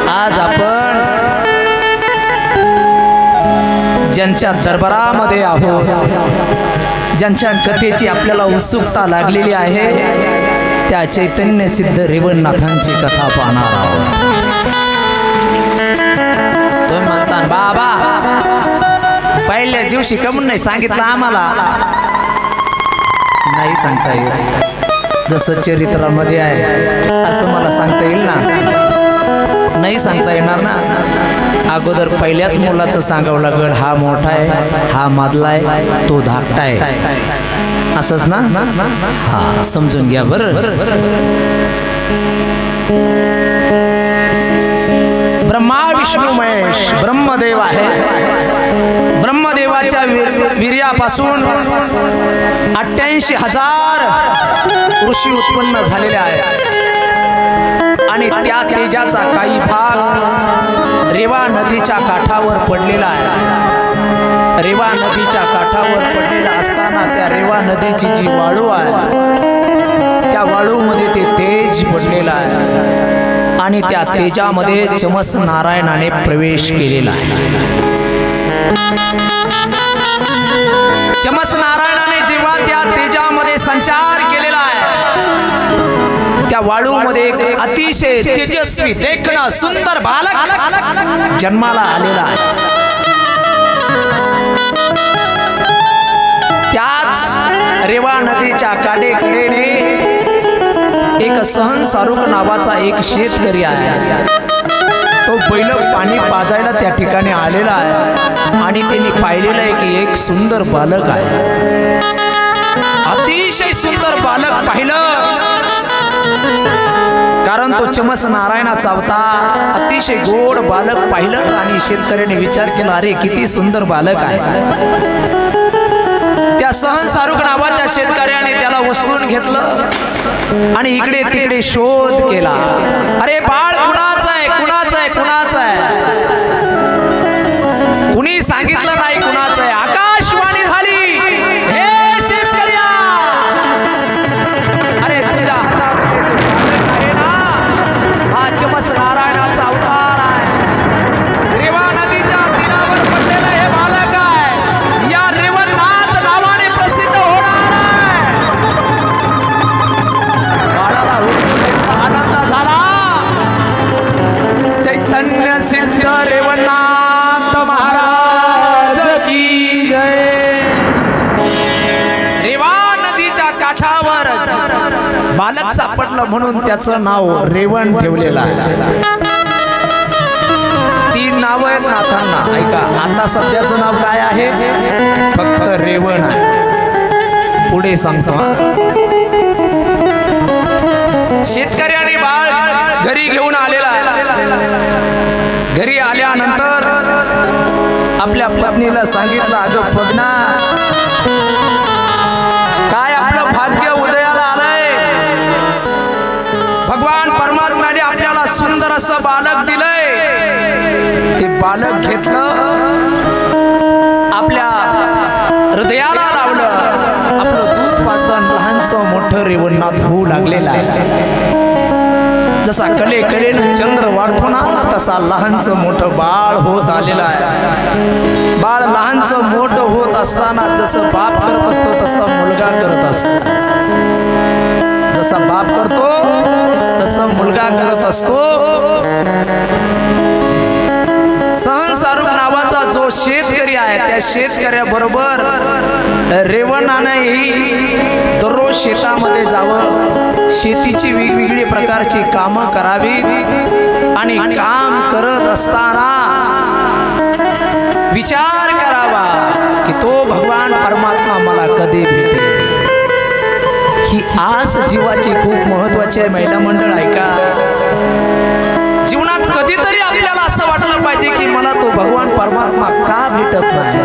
आज आपण ज्यांच्या दरबारामध्ये आहोत, ज्यांच्या कथेची आपल्याला उत्सुकता लागलेली आहे, त्या चैतन्य सिद्ध रेवणनाथांची कथा पाहणार आहोत। तुम्ही म्हणता बाबा पहिल्या दिवशी कमून नाही सांगितलं आम्हाला? नाही सांगता येईल, जसं चरित्रामध्ये आहे असं मला सांगता येईल ना? नाही सांगता येणार ना। अगोदर पहिल्याच मुलाचं सांगावं लागेल, हा मोठा आहे, हा मधला आहे, तो धाकटा आहे, असंच ना? हा समजून घ्या बरं। ब्रह्मा विष्णू महेश ब्रह्मदेव आहे। ब्रह्मदेवाच्या वीर्यापासून 88,000 ऋषी उत्पन्न झालेले आहेत आणि त्या तेजाचा काही भाग रेवा नदीच्या काठावर पडलेला आहे। रेवा नदीच्या काठावर पडलेला असताना त्या रेवा नदीची जी वाळू आहे त्या वाळूमध्ये ते तेज पडलेलं आहे आणि त्या तेजामध्ये चमस नारायणाने प्रवेश केलेला आहे। चमस नारायणाने जेव्हा त्या तेजामध्ये संचार केलेला आहे, त्या वाळूमध्ये एक अतिशय तेजस्वी देखणं सुंदर बालक जन्माला आलेला आहे। त्याच रेवा नदीच्या काठेकडेने एक सहन सारुक नावाचा एक शेतकरी आहे। तो बैल पाणी पाजायला त्या ठिकाणी आलेला आहे आणि त्यांनी पाहिलेलं आहे की एक सुंदर बालक आहे। अतिशय सुंदर बालक पाहिलं, कारण तो चमस नारायणाचा होता। अतिशय गोड बालक पाहिलं आणि शेतकऱ्याने विचार केला, अरे किती सुंदर बालक आहे। त्या सहन सारुक नावाच्या शेतकऱ्याने त्याला उचलून घेतलं आणि इकडे तिकडे शोध केला, अरे बाळ कुणाचं आहे, कुणाचं आहे, कुणाचं आहे? कुणी सांगितलं नाही कुणाचं आहे। आकाशवाणी झाली, हे शेतकऱ्या, अरे तुझ्या हातामध्ये जे बालक आहे ना, हा चमस नारायणाचा अवतार आहे। रेवा नदीच्या तीरावर पडलेलं हे बालक आहे, या रेवणनाथ नावाने प्रसिद्ध होणार आहे। बाळाला आनंद झाला। चैतन्य सिद्ध रेवणनाथ महाराज की जय। रेवा नदीच्या काठावर बालक सापडलं म्हणून त्याचं नाव रेवण ठेवलेलं आहे। 3 नाव आहेत नाथांना, ऐका। आता सध्याचं नाव काय आहे? फक्त रेवण आहे। पुढे सांगतो। शेतकऱ्याने बाळ घरी घेऊन आलेला आहे। घरी आल्यानंतर आपल्या पत्नीला सांगितलं, अगं पद्मा, काय आपलं भाग्य उदयाला आलंय। भगवान परमात्म्याने आपल्याला सुंदर असं बालक दिलंय। ते बालक घेतलं, आपल्या हृदयाला लावलं, आपलं दूध पाजलं, लहानचं मोठं रेवणनाथ होऊ लागलेलं आहे। जसा कले कलेनं चंद्र वाढतो ना, तसा लहानचं मोठं बाळ होत आलेलं आहे। बाळ लहानचं मोठं होत असताना जसं बाप करत असतो तसा मुलगा करत असतो। जसा बाप करतो तसा मुलगा करत असतो। सहन सारुक नावाचा जो शेतकरी आहे, त्या शेतकऱ्याबरोबर रेवणानेही दररोज शेतामध्ये जावं, शेतीची वेगवेगळी प्रकारची कामं करावीत आणि काम करत असताना विचार करावा की तो भगवान परमात्मा मला कधी भेटेल। ही आस जीवाची खूप महत्वाची आहे। महिला मंडळ, ऐका, जीवनात कधीतरी आपल्याला असं वाटलं पाहिजे की मला तो भगवान परमात्मा का भेटत नाही।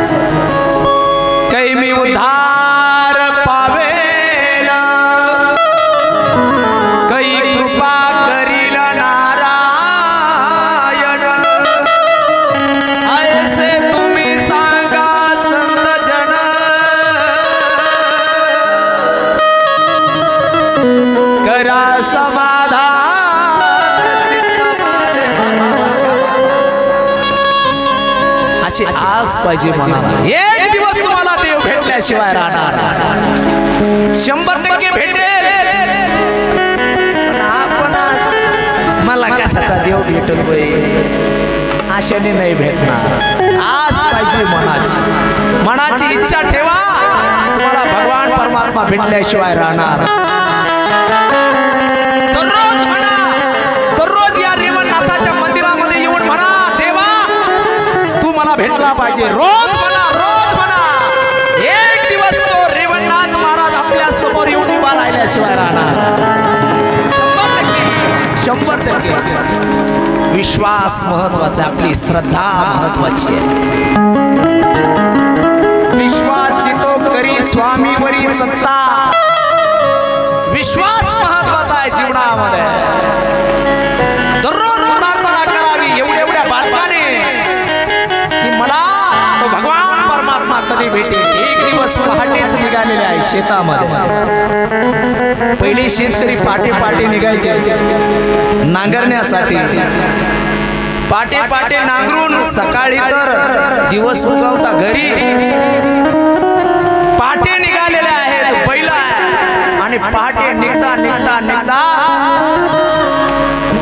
काही मी उद्धार पावेल, काही कृपा करील नारायण, ऐसे तुम्ही सांगा संत जन, करा समाधान चित्त अशी आस पाहिजे मनाला. एक दिवस तुम्हाला देव भेटल्याशिवाय राहणार 100% भेटेल. पण आपण मला कशाचा देव भेटल आशेने नाही भेटणार. आस पाहिजे मनाची इच्छा ठेवा. तुम्हाला भगवान परमात्मा भेटल्याशिवाय राहणार. दररोज या रेवणनाथाच्या मंदिरामध्ये येऊन म्हणा, देवा तू मला भेटला पाहिजे. रोज म्हणा. एक दिवस तो रेवणनाथ महाराज आपल्या समोर येऊन उभा राहिल्याशिवाय राहणार. 100% विश्वास महत्वाचा, आपली श्रद्धा महत्वाची आहे. विश्वास तो करी स्वामीवरी सत्ता. विश्वास महत्वाचा आहे जीवनामध्ये. दररोज प्रार्थना करावी एवढ्या बालकाने की मला तो भगवान परमात्मा कधी भेटेल. एक दिवस पहाटेच निघालेले आहे शेतामध्ये. पहिले शेतकरी पाटे निघायचे नांगरण्यासाठी. पाटे नांगरून सकाळी तर दिवस उगवता घरी पाटे निघालेले आहेत, बैल आहे. आणि पहाटे निघता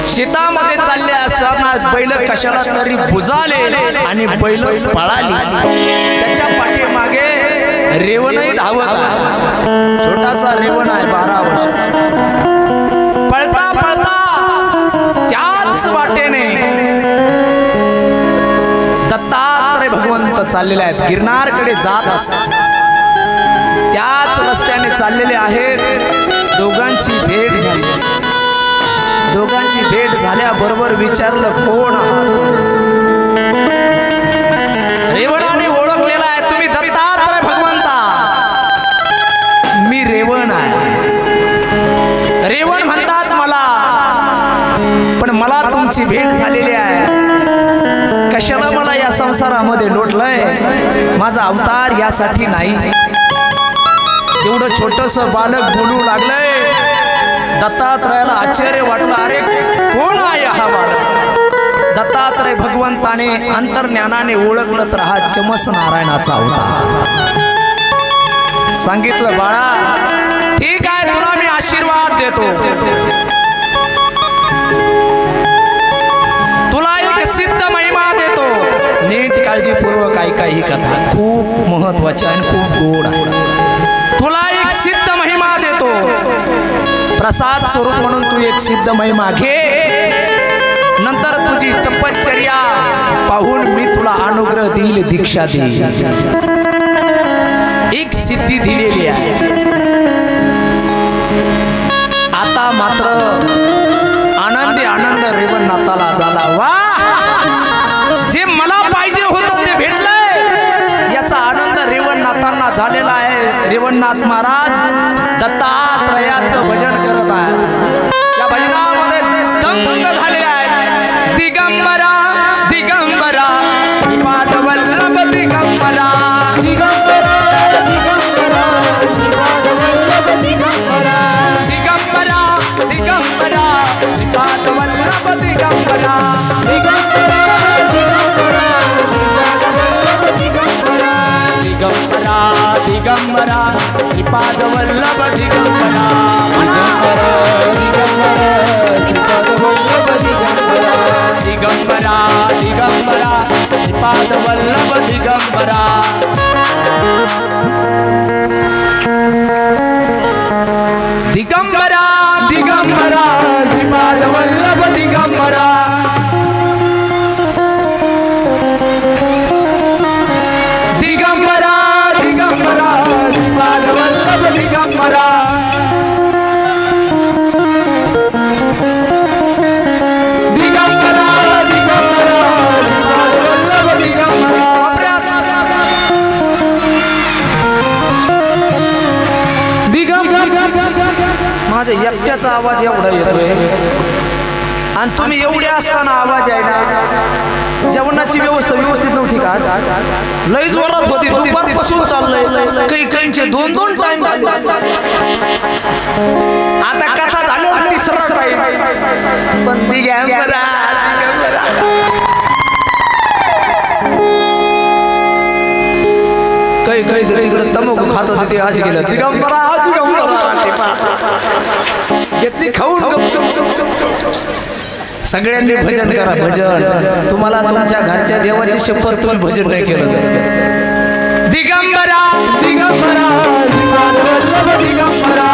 शेतामध्ये चालले असताना बैल कशाला तरी बुजाले आणि बैल पळाली. त्याच्या पाठीमागे रेवणही धावत आहे. छोटासा रेवण आहे 12 वर्ष. पळता त्याच वाटेने दत्तात्रय भगवंत चाललेले आहेत. गिरनारकडे जात असतात. त्याच रस्त्याने चाललेले आहेत. दोघांची भेट झाल्याबरोबर विचारलं, कोण रेवणाने ओळखलेला आहे. तुम्ही दत्तात्रय भगवंता. मी रेवण आहे. रेवण म्हणतात मला, पण मला तुमची भेट झालेली आहे. कशाला मला या संसारामध्ये लोटलंय. माझा अवतार यासाठी नाही. एवढं छोटस बालक बोलू लागलंय. दत्तात्रयाला आश्चर्य वाटलं, अरे कोण आहे हा बालक. दत्तात्रय भगवंताने अंतर्ज्ञानाने ओळखलं तर हा चमस नारायणाचा अवतार. सांगितलं, बाळा ठीक आहे, तुला मी आशीर्वाद देतो. तुला एक सिद्ध महिमा देतो. नीट काळजीपूर्वक ऐका, ही कथा खूप महत्वाची आणि खूप गोड आहे. तुला एक सिद्ध महिमा देतो. प्रसाद स्वरूप म्हणून तू एक सिद्ध महिमा घे. नंतर तुझी तपश्चर्या पाहून मी तुला अनुग्रह देईल, दीक्षा देईल. एक सिद्धी दिलेली आहे. आता मात्र आनंद रेवणनाथाला झाला. वा, जे मला पाहिजे होतं ते भेटलंय याचा आनंद रेवणनाथांना झालेला आहे. रेवणनाथ महाराज दत्तात्रयाचं भजन करत आहे. या भजनामध्ये दंग झाले आहे. दिगंबरा दिगंबरा श्रीपाद वल्लभ दिगंबरा. दिगंबरा दिगंबरा श्रीपाद वल्लभ दिगंबरा. दिगंबरा दिगंबरा श्रीपाद वल्लभ दिगंबरा. दिगंबरा दिगंबरा श्रीपाद वल्लभ दिगंबरा. दिगंबरा दिगंबरा श्रीपाद वल्लभ दिगंबरा. दिगंबरा दिगंबरा श्रीपाद वल्लभ दिगंबरा. दिगंबरा दिगंबरा श्रीपाद वल्लभ दिगंबरा. दिगंबरा दिगंबरा श्रीपाद वल्लभ दिगंबरा. माझ्या एकट्याचा आवाज एवढा येतोय आणि तुम्ही एवढे असताना आवाज आहे ना. जेवणाची व्यवस्था व्यवस्थित नव्हती का? लई जोरात होती. दुपारपासून चाललंय. काहींचे 2-2 टाइम. आता कथा झाल्यावर तिसरा टाइम. पण दिगंबरा काही काही तिकडे तंबाखू खात होते ते असे गेलं दिगंबरा घेतली खाऊन सगळ्यांनी भजन करा भजन तुम्हाला तुमच्या घरच्या देवाची शपथ तुम्ही भजन नाही केलं दिगंबरा दिगंबरा दिगंबरा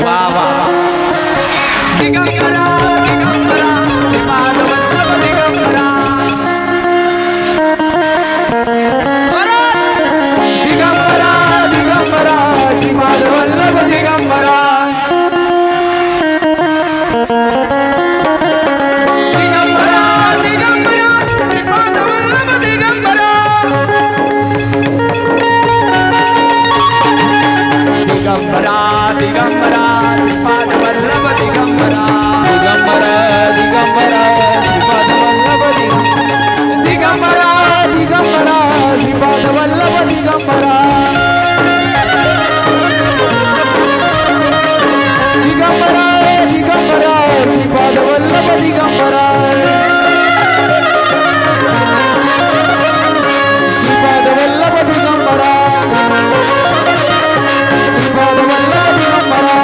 वा वा दिगंबरा दिगंबरा दिगंबरा दिगंबरा दिगंबरा वल्लभ दिगंबरा दिगंबरा दिगंबरा वल्लभ दिगंबरा दिगंबरा दिगंबरा वल्लभ दिगंबरा दिगंबरा दिगंबरा वल्लभ दिगंबरा दिगंबरा वल्लभ दिगंबरा दिगंबरा दिगंबरा वल्लभ दिगंबरा वल्लभ दिगंबरा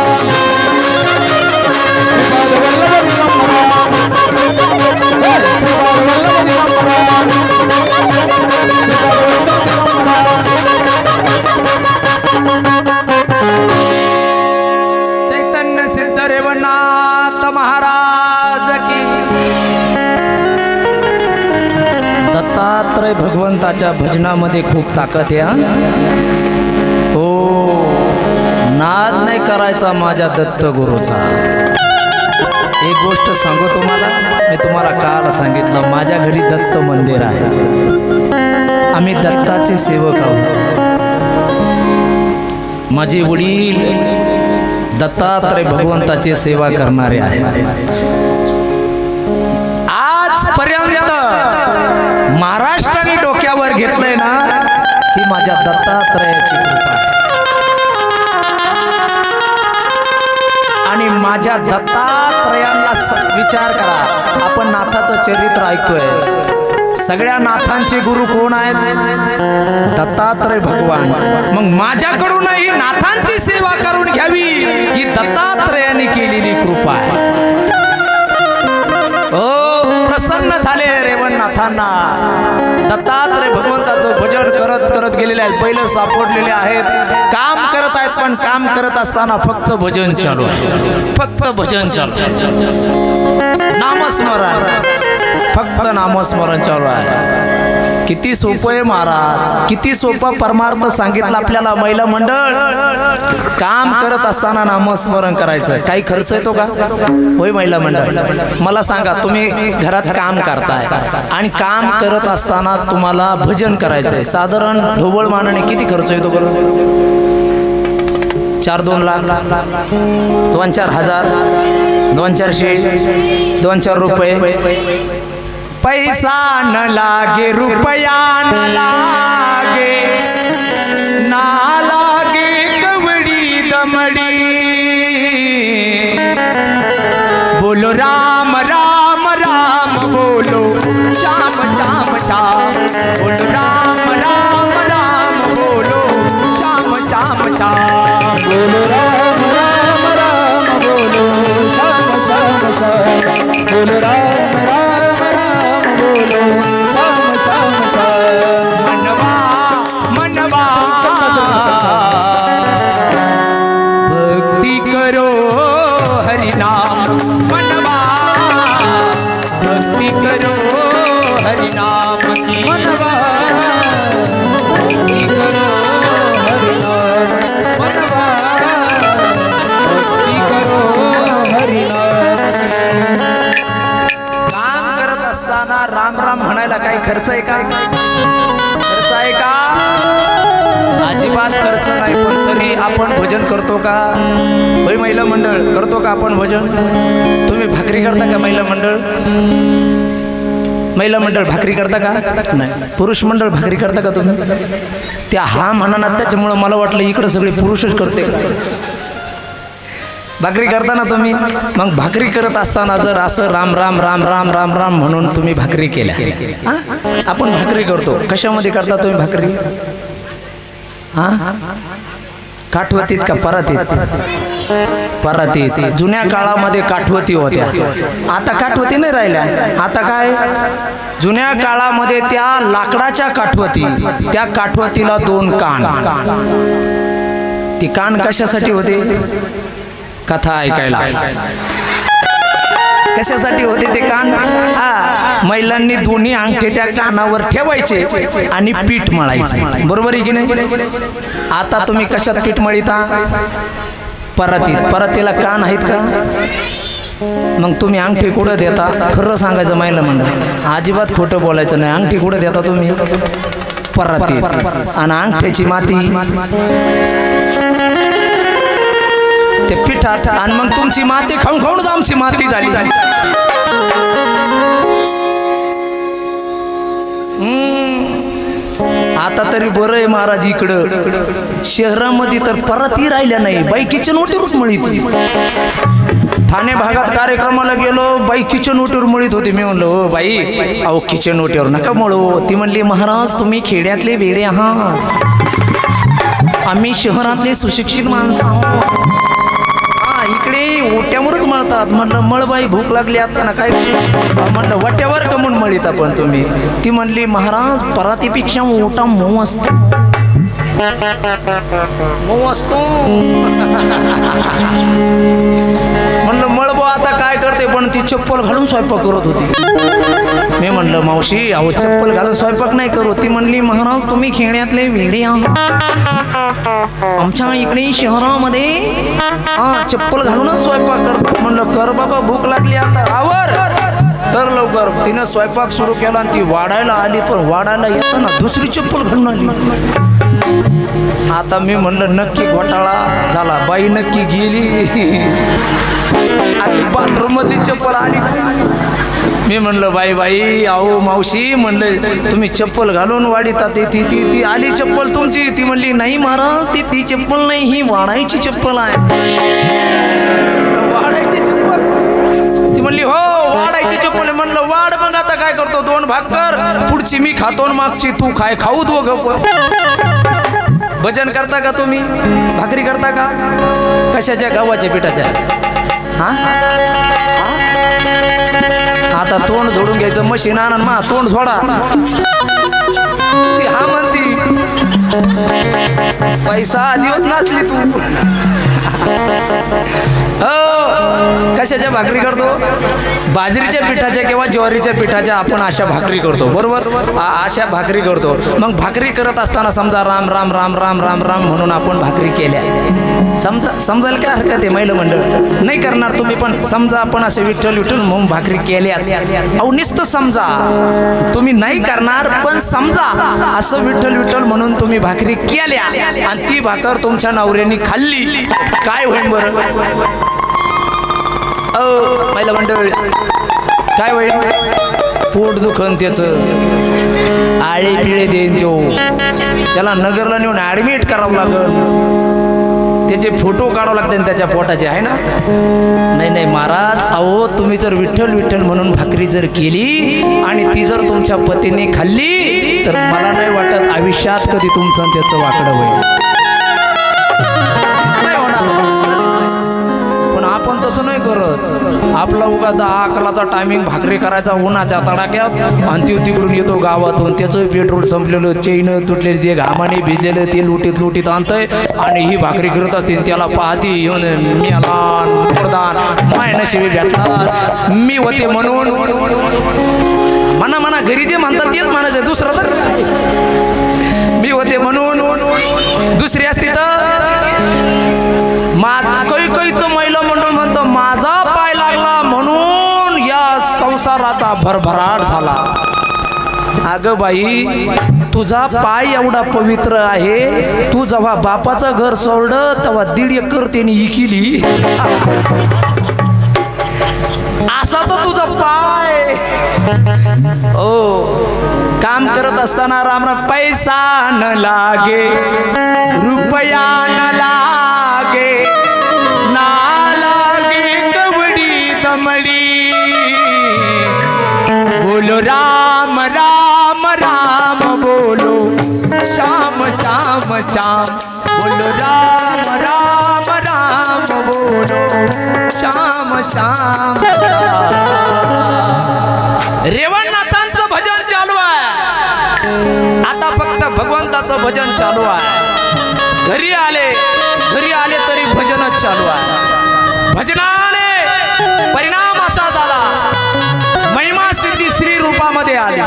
चैतन्य सिद्ध रेवनाथ महाराज की दत्तात्रय भगवंताच्या भजनामध्ये खूप ताकद आहे हो नाद नाही करायचा माझ्या दत्त गुरुचा एक गोष्ट सांगू तुम्हाला मी तुम्हाला काल सांगितलं माझ्या घरी दत्त मंदिर आहे आम्ही दत्ताचे सेवक आहोत माझे वडील दत्तात्रय भगवंताची सेवा करणारे आहेत आजपर्यंत महाराष्ट्राने डोक्यावर घेतलंय ना ही माझ्या दत्तात्रयाची कृपा आणि माझ्या दत्तात्रयांना विचार करा आपण नाथाचं चरित्र ऐकतोय सगळ्या नाथांचे गुरु कोण आहेत दत्तात्रय भगवान मग माझ्याकडूनही नाथांची सेवा करून घ्यावी ही दत्तात्रयाने केलेली कृपा आहे हो प्रसन्न झाले रेवणनाथांना दत्तात्रय भगवंताचं भजन करत करत गेलेले आहेत बैल सापडलेले आहेत काम करत आहेत पण काम करत असताना फक्त भजन चालू आहे फक्त भजन चालू नामस्मरण फक्त नामस्मरण चालू आहे किती सोपं आहे महाराज किती सोपा परमार्थ सांगितलं आपल्याला महिला मंडळ काम करत असताना नामस्मरण करायचं काही खर्च येतो का होय महिला मंडळ मला सांगा तुम्ही घरात काम करताय आणि काम करत असताना तुम्हाला भजन करायचंय साधारण ढोबळ मानाने किती खर्च येतो बरं 4-2 लाख 2-4 हजार 2-400 2-4 रुपये पैसा न लागे रुपया न लागे ना लागे कवड़ी दमड़ी बोलो राम राम राम बोलो श्याम श्याम श्याम बोलो राम राम राम बोलो श्याम श्याम श्याम बोलो राम राम राम बोलो श्याम श्याम श्याम बोलो राम राम राम बोलो श्याम श्याम श्याम मनवा मनवा भक्ति करो हरि नाम मनवा भक्ति करो हरि नाम की मनवा भक्ति करो हरि नाम मनवा भक्ति करो हरि नाम काम करत असताना राम राम म्हणायला काही खर्च आहे का खर्च आहे का अजिबात खर्च नाही पण तरी आपण भजन करतो का होय महिला मंडळ करतो का आपण भजन तुम्ही भाकरी करता का महिला मंडळ भाकरी करता का नाही पुरुष मंडळ भाकरी करता का तुम्ही त्या हा म्हणा त्याच्यामुळे मला वाटलं इकडे सगळे पुरुषच करते भाकरी करताना तुम्ही मग भाकरी करत असताना जर असं राम राम राम राम राम राम म्हणून तुम्ही भाकरी केल्या, आपण भाकरी करतो कशामध्ये करता तुम्ही भाकरी? काठवतीत का परातीत? परातीत. जुन्या काळामध्ये काठवती होत्या, आता काठवती नाही राहिल्या. आता काय, जुन्या काळामध्ये त्या लाकडाच्या काठवती, त्या काठवतीला 2 कान. ती कान कशासाठी होते? कथा ऐकायला. कशासाठी होते ते कान? महिलांनी दोन्ही अंगठे त्या कानावर ठेवायचे आणि पीठ मळायचे, बरोबर आहे की नाही? आता तुम्ही कशात पीठ मळीता? परातीत. परातीला कान आहेत का? मग तुम्ही अंगठी कुठं देता? खरं सांगायचं महिला मंडळ, अजिबात खोटं बोलायचं नाही. अंगठी कुठं देता तुम्ही? परातीत. आणि अंगठ्याची माती ते पिठात. आणि मग तुमची माती खाऊन खाऊनच आमची माती झाली. आता तरी बरं आहे महाराज, इकडं शहरामध्ये तर पराती राहिल्या नाही, बाई किचन ओटीवरच मळीत. ठाणे भागात कार्यक्रमाला गेलो, बाई किचन ओटीवर मळीत होती. मी म्हणलो हो बाई, अहो किचन ओटीवर नका मळू. ती म्हणली महाराज तुम्ही खेड्यातले वेडे आहात, आम्ही शहरातले सुशिक्षित माणसं आहोत, इकडे ओट्यावरच मळतात. म्हणलं मळ बाई, भूक लागली आता ना काय? म्हणलं वाट्यावर कमून मळीत आपण तुम्ही? ती म्हणली महाराज परातीपेक्षा ओटा मऊ असतो, मऊ असतो. म्हणलं मळबो आता काय करते? पण ती चप्पल घालून स्वयंपाक करत होती. मी म्हणलं मावशी अहो चप्पल घालून स्वयंपाक नाही करू. ती म्हणली महाराज तुम्ही खेड्यातले वेडे आहात, आमच्या इकडे शहरामध्ये चप्पल घालूनच स्वयंपाक करतात. म्हणलं कर बाबा, भूक लागली आता, आवर कर लवकर. तिनं स्वयंपाक सुरू केला आणि ती वाढायला आली, पण वाढायला येताना दुसरी चप्पल घालून आली. आता मी म्हणलं नक्की घोटाळा झाला, बाई नक्की गेली आणि बाथरूम मध्ये चप्पल आली. मी म्हणलं बाई बाई अहो मावशी, म्हणलं तुम्ही चप्पल घालून वाढीता ती ती ती ती आली चप्पल तुमची. ती म्हणली नाही महाराज ती ती चप्पल नाही, ही वाढायची चप्पल आहे. वाढायची चप्पल? ती म्हणली हो वाढायची चप्पल आहे. म्हणलं वाढ, मग आता काय करतो? 2 भाग कर, पुढची मी खातो आणि मागची तू खाय, खाऊ दो गप. भजन करता का तुम्ही? भाकरी करता का? कशाच्या? गव्हाच्या पिठाच्या. आता तोंड झोडून घ्यायचं, मशीन आणा मा तोंड झोडा. ती हा म्हणती पैसा दिवस नाचली तू. हो कशाच्या भाकरी करतो? बाजरीच्या पिठाच्या किंवा ज्वारीच्या पिठाच्या आपण अशा भाकरी करतो, बरोबर? अशा भाकरी करतो. मग भाकरी करत असताना समजा राम राम राम राम राम राम म्हणून आपण भाकरी केल्या, समजायला काय हरकत आहे? महिला मंडळ नाही करणार तुम्ही, पण समजा आपण असे विठ्ठल विठ्ठल म्हणून भाकरी केल्या. अहो नुसतं समजा, तुम्ही नाही करणार पण समजा असं विठ्ठल विठ्ठल म्हणून तुम्ही भाकरी केल्या आणि ती भाकर तुमच्या नवऱ्याने खाल्ली, काय होईल बरं? महिला मंडळ काय होईल? पोट दुखन त्याचं, आळे पिळे देईन तो, त्याला नगरला नेऊन ऍडमिट करावं लागल, त्याचे फोटो काढावं लागते त्याच्या पोटाचे, आहे ना? नाही नाही महाराज, अहो तुम्ही जर विठ्ठल विठ्ठल म्हणून भाकरी जर केली आणि ती जर तुमच्या पतीने खाल्ली तर मला नाही वाटत आयुष्यात कधी तुमचं त्याचं वाकडं होईल. पण आपण तसं नाही करत. आपला उगा 10-11चा टायमिंग भाकरी करायचा उन्हाच्या तडाक्यात आणि ती तिकडून येतो गावातून, त्याचं पेट्रोल संपलेलं, चैन तुटलेली, ते घामाने भिजलेलं, ते लुटीत लुटीत आणतंय आणि ही भाकरी करत असतील. त्याला पाहती येऊन मेला प्रधान माय नशिबी भेटला मी होते म्हणून. म्हणा म्हणा, घरी जे म्हणतात तेच म्हणायचं, दुसरं तर मी होते म्हणून. दुसरी असती तर काही तो महिला मंडळ म्हणतो माझा पाय लागला म्हणून या संसाराचा भरभराट झाला. अगं बाई, तुझा पाय एवढा पवित्र आहे, तू जेव्हा बापाचं घर सोडलं तेव्हा 1.5 एकर त्याने इकिली, असा तर तुझा पाय. ओ काम करत असताना राम राम, पैसा न लागे रुपया न लागे नाला श्याम बोलो राम राम राम बोलो श्याम श्याम श्याम। रेवणनाथांचं भजन चालू आहे, आता फक्त भगवंताचं भजन चालू आहे। घरी आले तरी भजनच चालू आहे। भजनाने परिणाम असा झाला, महिमा सिद्धी श्री रूपामध्ये आली।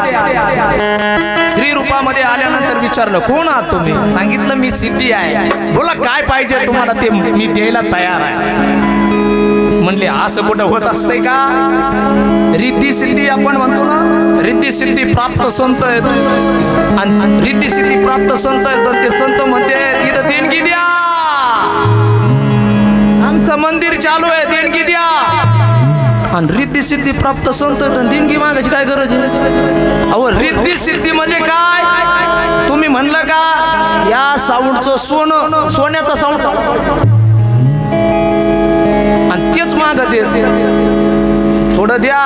श्री रूपामध्ये आल्यानंतर विचारलं कोण आहात तुम्ही? सांगितलं मी सिद्धी आहे। बोला काय पाहिजे तुम्हाला ते मी द्यायला तयार आहे। म्हणले असं कुठं होत असतंय का? रिद्धी सिद्धी आपण म्हणतो ना, रिद्धी सिद्धी प्राप्त संत आहेत आणि रिद्धी सिद्धी प्राप्त संत आहेत, ते संत म्हणते इथं देणगी द्या, आमचं मंदिर चालू आहे, देणगी द्या। आणि रिद्धी सिद्धी प्राप्त संत देणगी मागायची काय गरज आहे? अहो रिद्धी सिद्धी म्हणजे काय? तुम्ही म्हणलं का या साऊंडचं सोनं, सोन्याचा साऊंड आणि तेच मागत येते, थोडं द्या।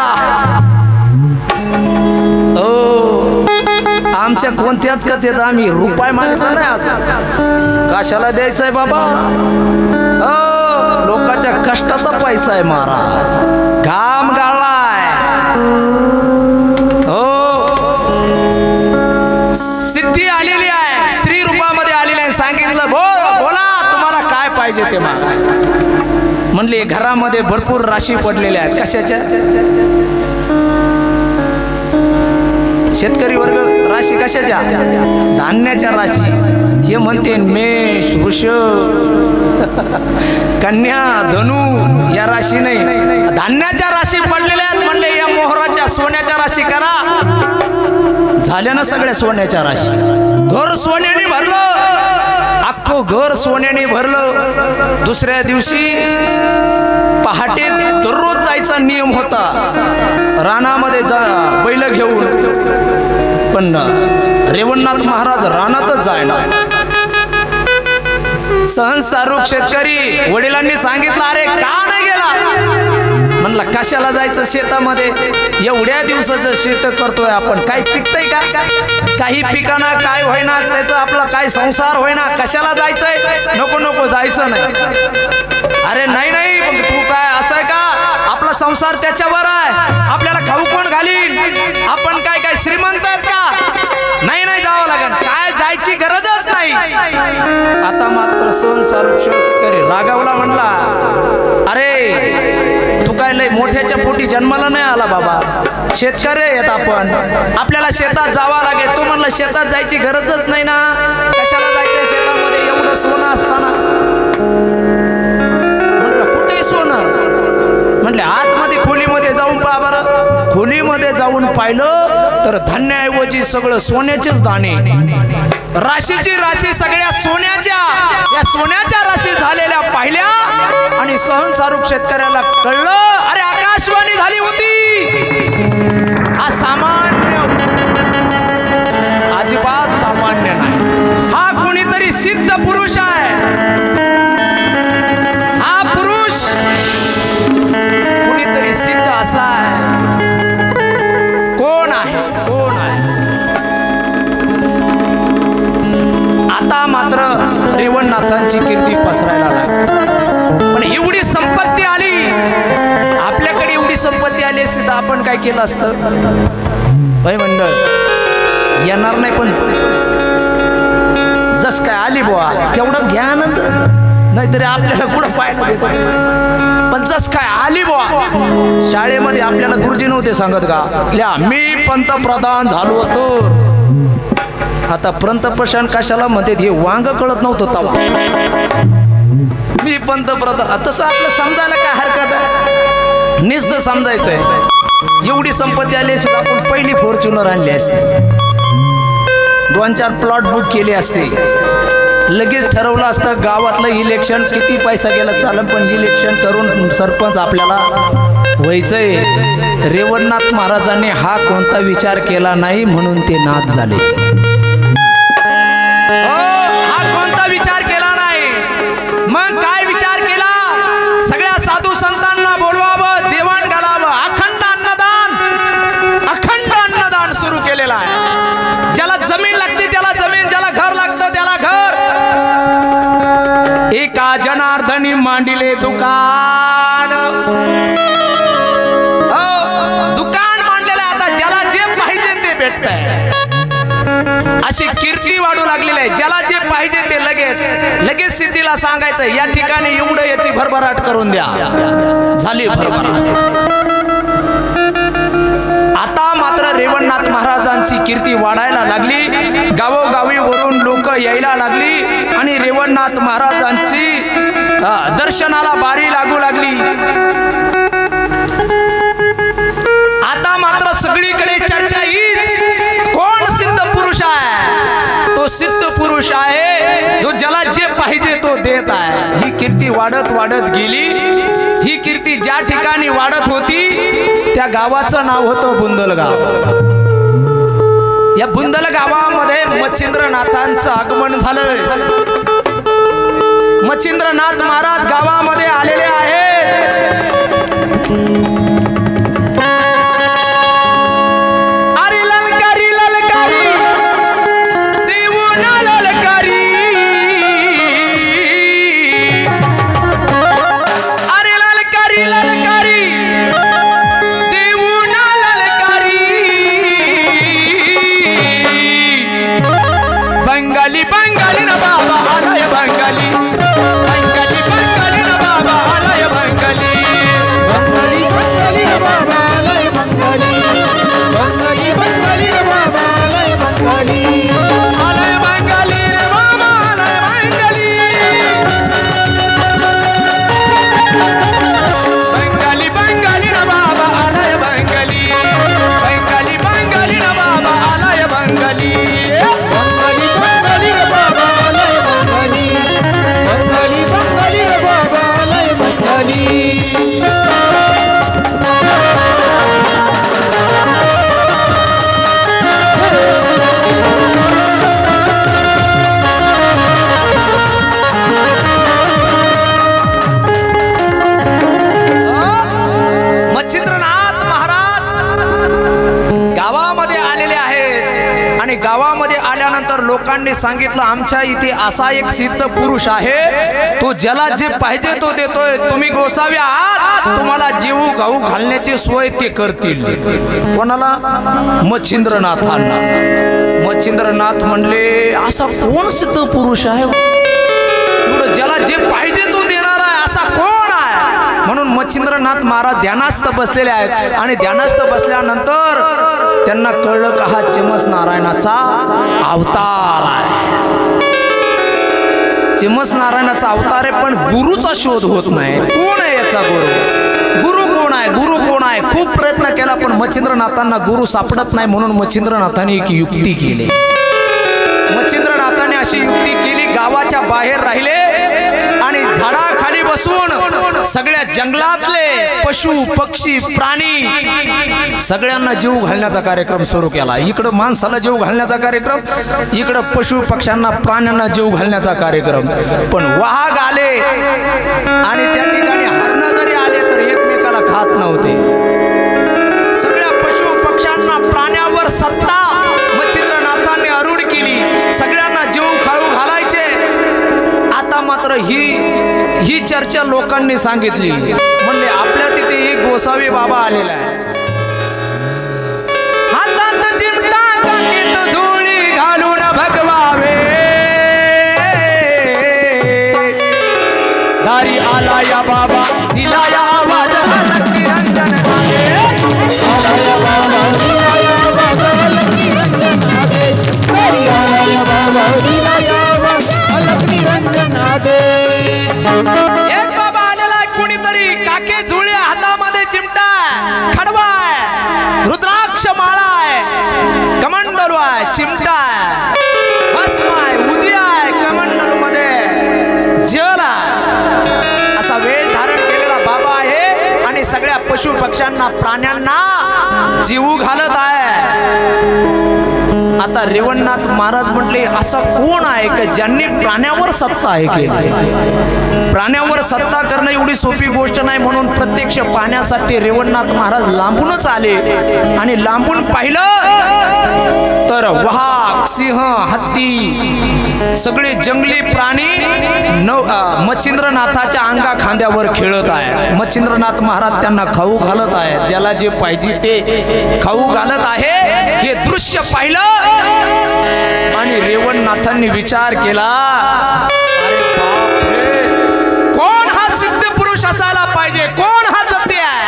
ओ आमच्या कोणत्याच कथेत आम्ही रुपये मागितला नाही, कशाला द्यायचंय बाबा? लोकांच्या कष्टाचा पैसा आहे महाराज, घाम गाळलाय। हो सिद्धी आलेली आहे, श्री रूपामध्ये आलेली आहे। सांगितलं बोला तुम्हाला काय पाहिजे ते मागा। म्हणले घरामध्ये भरपूर राशी पडलेल्या आहेत, कशाच्या? शेतकरी वर्ग राशी कशाच्या? धान्याच्या राशी। हे म्हणते मेष वृषभ कन्या धनु या राशी नाही, धान्याच्या राशी पडलेल्या आहेत। म्हणले या मोहराच्या सोन्याच्या राशी करा। झाल्या ना सगळ्या सोन्याच्या राशी, घर सोन्याने भरलं, अख्खं घर सोन्याने भरलं। दुसऱ्या दिवशी पहाटे दररोज जायचा नियम होता रानामध्ये बैल घेऊन, पण रेवणनाथ महाराज रानातच जायला। सहनसारूक शेतकरी वडिलांनी सांगितलं अरे का नाही गेला? म्हणला कशाला जायचं शेतामध्ये, एवढ्या दिवसाचं शेत करतोय आपण, काही पिकतंय का? काही पिकाना काय होईना, त्याचा आपला काय संसार होईना, कशाला जायचंय? नको नको जायचं नाही। अरे नाही नाही मग तू काय असं आहे का? आपला संसार त्याच्यावर आहे, आपल्याला खाऊ कोण घालीन? आपण काय काय श्रीमंत आहेत का? नाही नाही जावं लागेल, काय जायची गरजच नाही। आता मात्र सहनसारूक शेतकरी रागावला, म्हणला अरे तू काय लय मोठ्याच्या पोटी जन्माला नाही आला बाबा, शेतकरी आहेत आपण, आपल्याला शेतात जावं लागेल। तू म्हणला शेतात जायची गरजच नाही ना, कशाला जायचं शेतामध्ये एवढं सोनं असताना? म्हटलं कुठे सोनं? म्हटले आतमध्ये खोलीमध्ये जाऊन पहा बरं। खोलीमध्ये जाऊन पाहिलं तर धान्याऐवजी सगळं सोन्याचेच दाणे, राशीची राशी सगळ्या सोन्याच्या, या सोन्याच्या राशी झालेल्या पाहिल्या आणि सहनसारूक शेतकऱ्याला कळलं अरे आकाशवाणी झाली होती, हा सामान्य अजिबात सामान्य नाही, हा कोणीतरी सिद्ध पुरुष आहे। हा पुरुष कोणीतरी सिद्ध असा आहे। कोण आहे? कोण आहे? आता मात्र रेवणनाथांची कीर्ती पसरायला लागली, पण एवढी संपत्ती आली, आपल्याकडे एवढी संपत्ती आली असती तर आपण काय केलं असतं? भाई मंडळ येणार नाही, पण जस काय आली बुवा तेवढाच घ्या आनंद, नाहीतरी आपल्याला कुठं पाहायला भेटत। पण जस काय आली बुवा, शाळेमध्ये आपल्याला गुरुजी नव्हते सांगत का मी पंतप्रधान झालो होतो, आता पंतप्रधान कशाला म्हणते हे वांग कळत नव्हतं तवा, मी पंतप्रधान। तसं आपलं समजायला काय हरकत आहे? निस्त समजायचंय। एवढी संपत्ती आली असती आपण पहिली फॉर्च्युनर आणली असती, 2-4 प्लॉट बुक केले असते, लगेच ठरवलं असतं गावातलं इलेक्शन किती पैसा गेला चालेल, पण इलेक्शन करून सरपंच आपल्याला व्हायचंय। रेवणनाथ महाराजांनी हा कोणता विचार केला नाही, म्हणून ते नाथ झाले। हा कोणता विचार केला नाही, मग काय विचार केला? सगळ्या साधू संतांना बोलवावं, जेवण घालावं, अखंड अन्नदान सुरू केलेलं आहे। ज्याला जमीन लागते त्याला जमीन, ज्याला घर लागतं त्याला घर, एका जनार्दनी मांडिले दुकान, दुकान मांडलेलं आता ज्याला जे पाहिजे ते भेटतंय, अशी कीर्ती वाढू लागलेली आहे. ज्याला जे पाहिजे ते लगेच सिद्धीला सांगायचं या ठिकाणी एवढं याची भरभराट करून द्या, झाली भरभराट. आता मात्र रेवणनाथ महाराजांची कीर्ती वाढायला लागली, गावोगावी वरून लोक यायला लागली आणि रेवणनाथ महाराजांची दर्शनाला बारी लागू लागली. आता मात्र सगळीकडे चर्चा हीच, कोण सिद्ध पुरुष आहे? तो सिद्ध पुरुष आहे जो ज्याला जे पाहिजे तो देत आहे. ही कीर्ती वाढत वाढत गेली. ही कीर्ती ज्या ठिकाणी वाढत होती त्या गावाचं नाव होतं बुंदलगाव. या बुंदल गावामध्ये मच्छिंद्रनाथांचं आगमन झालं. मच्छिंद्रनाथ महाराज गावामध्ये आलेले आहेत. लोकांनी सांगितलं आमच्या इथे असा एक सिद्ध पुरुष आहे, तो ज्याला जे पाहिजे तो देतोय. तुम्ही गोसावी आहात, तुम्हाला जीव घाऊ घालण्याची सोय ते करतील. कोणाला? मच्छिंद्रनाथांना. मच्छिंद्रनाथ म्हणले असा कोण सिद्ध पुरुष आहे ज्याला जे पाहिजे तो देणार आहे, असा कोण आहे? म्हणून मच्छिंद्रनाथ महाराज ध्यानास्थ बसलेले आहेत. आणि ध्यानास्थ बसल्यानंतर त्यांना कळलं का हा चिमस नारायणाचा अवतार आहे. चिमस नारायणाचा अवतार आहे, पण गुरुचा शोध होत नाही. कोण आहे याचा गुरु? गुरु कोण आहे? गुरु कोण आहे? खूप प्रयत्न केला पण मच्छिंद्रनाथांना गुरु सापडत नाही. म्हणून मच्छिंद्रनाथांनी एक युक्ती केली. मच्छिंद्रनाथांनी अशी युक्ती केली, गावाच्या बाहेर राहिले आणि झाडाखाली बसून सगळ्या जंगलातले पशु पक्षी प्राणी सगळ्यांना जीव घालण्याचा कार्यक्रम सुरू केला. इकडं माणसाला जीव घालण्याचा कार्यक्रम, इकडं पशु पक्ष्यांना प्राण्यांना जीव घालण्याचा कार्यक्रम. पण वाघ आले आणि त्या ठिकाणी हरण जरी आले तर एकमेकाला खात नव्हते. सगळ्या पशु पक्ष्यांना प्राण्यावर सत्ता मच्छिंद्रनाथांनी आरूढ केली. सगळ्यांना जीव खाऊ घालायचे. आता मात्र ही चर्चा लोकांनी सांगितली. म्हणले आपल्या तिथे एक गोसावी बाबा आलेला आहे. हातात चिमटा काकीत झोळी घालून भगवावे, दारी आला या बाबा दिला या आवाज निरंजन आला या बाबा दिला या आवाज निरंजन आदेश, दारी आला या बाबा दिला या आवाज निरंजन आदेश. एक बाबा आलेला कोणीतरी, काके झुळे हातामध्ये चिमटा खडवा आहे, रुद्राक्ष माळा आहे, कमंडलू आहे, चिमटा आहे, भस्म आहे, उद्या आहे, कमंडलू मध्ये जल आहे, असा वेश धारण केलेला बाबा आहे आणि सगळ्या पशु पक्ष्यांना प्राण्यांना जीव घालत आहे. आता रेवणनाथ महाराज म्हटले असा कोण आहे की ज्यांनी प्राण्यावर सत्ता आहे केली. प्राण्यावर सत्ता करणं एवढी सोपी गोष्ट नाही. म्हणून प्रत्यक्ष पाहण्यासाठी रेवणनाथ महाराज लांबूनच आले आणि लांबून पाहिलं तर वाघ, सिंह, हत्ती सगळे जंगली प्राणी मच्छिंद्रनाथाच्या अंगा खांद्यावर खेळत आहे. मच्छिंद्रनाथ महाराज त्यांना खाऊ घालत आहेत. ज्याला जे पाहिजे ते खाऊ घालत आहे. हे दृश्य पाहिलं आणि रेवणनाथांनी विचार केला, अरे बापरे, कोण हा सिद्ध पुरुष असायला पाहिजे, कोण हा जती आहे,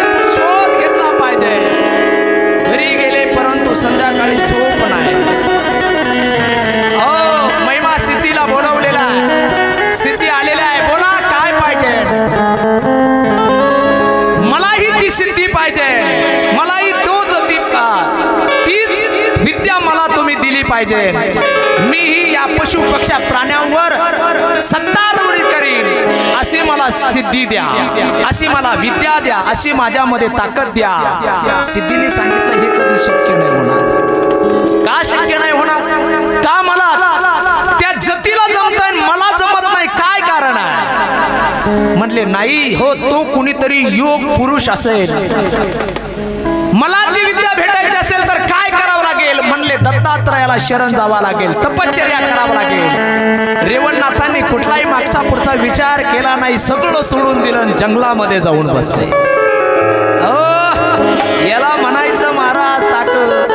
याचा शोध घेतला पाहिजे. घरी गेले परंतु संध्याकाळी झोप नाही. महिमा सिद्धीला बोलवलेला, सिद्धी आलेला आहे. बोला काय पाहिजे? मलाही ती सिद्धी पाहिजे, मलाही तो जती, तीच विद्या मला तुम्ही दिली पाहिजे. मीही या पशु पक्षा प्राण्यांवर सत्तारूढ करीन. अशी मला सिद्धी द्या, अशी मला विद्या द्या, अशी माझ्यामध्ये ताकद द्या. सिद्धीने सांगितलं हे कधी शक्य नाही होणार. का शक्य नाही होणार? का मला त्या जतीला जमतंय, मला जमत नाही, काय कारण आहे? म्हटले नाही हो, तो कुणीतरी योग पुरुष असेल. मला ती विद्या भेटायची असेल तर काय करावं लागेल? म्हणले दत्तात्रयाला शरण जावं लागेल, तपश्चर्या करावं लागेल. रेवणनाथांनी कुठलाही मागचा पुढचा विचार केला नाही, सगळं सोडून दिलं, जंगलामध्ये जाऊन बसले. याला म्हणायचं महाराज ताकद.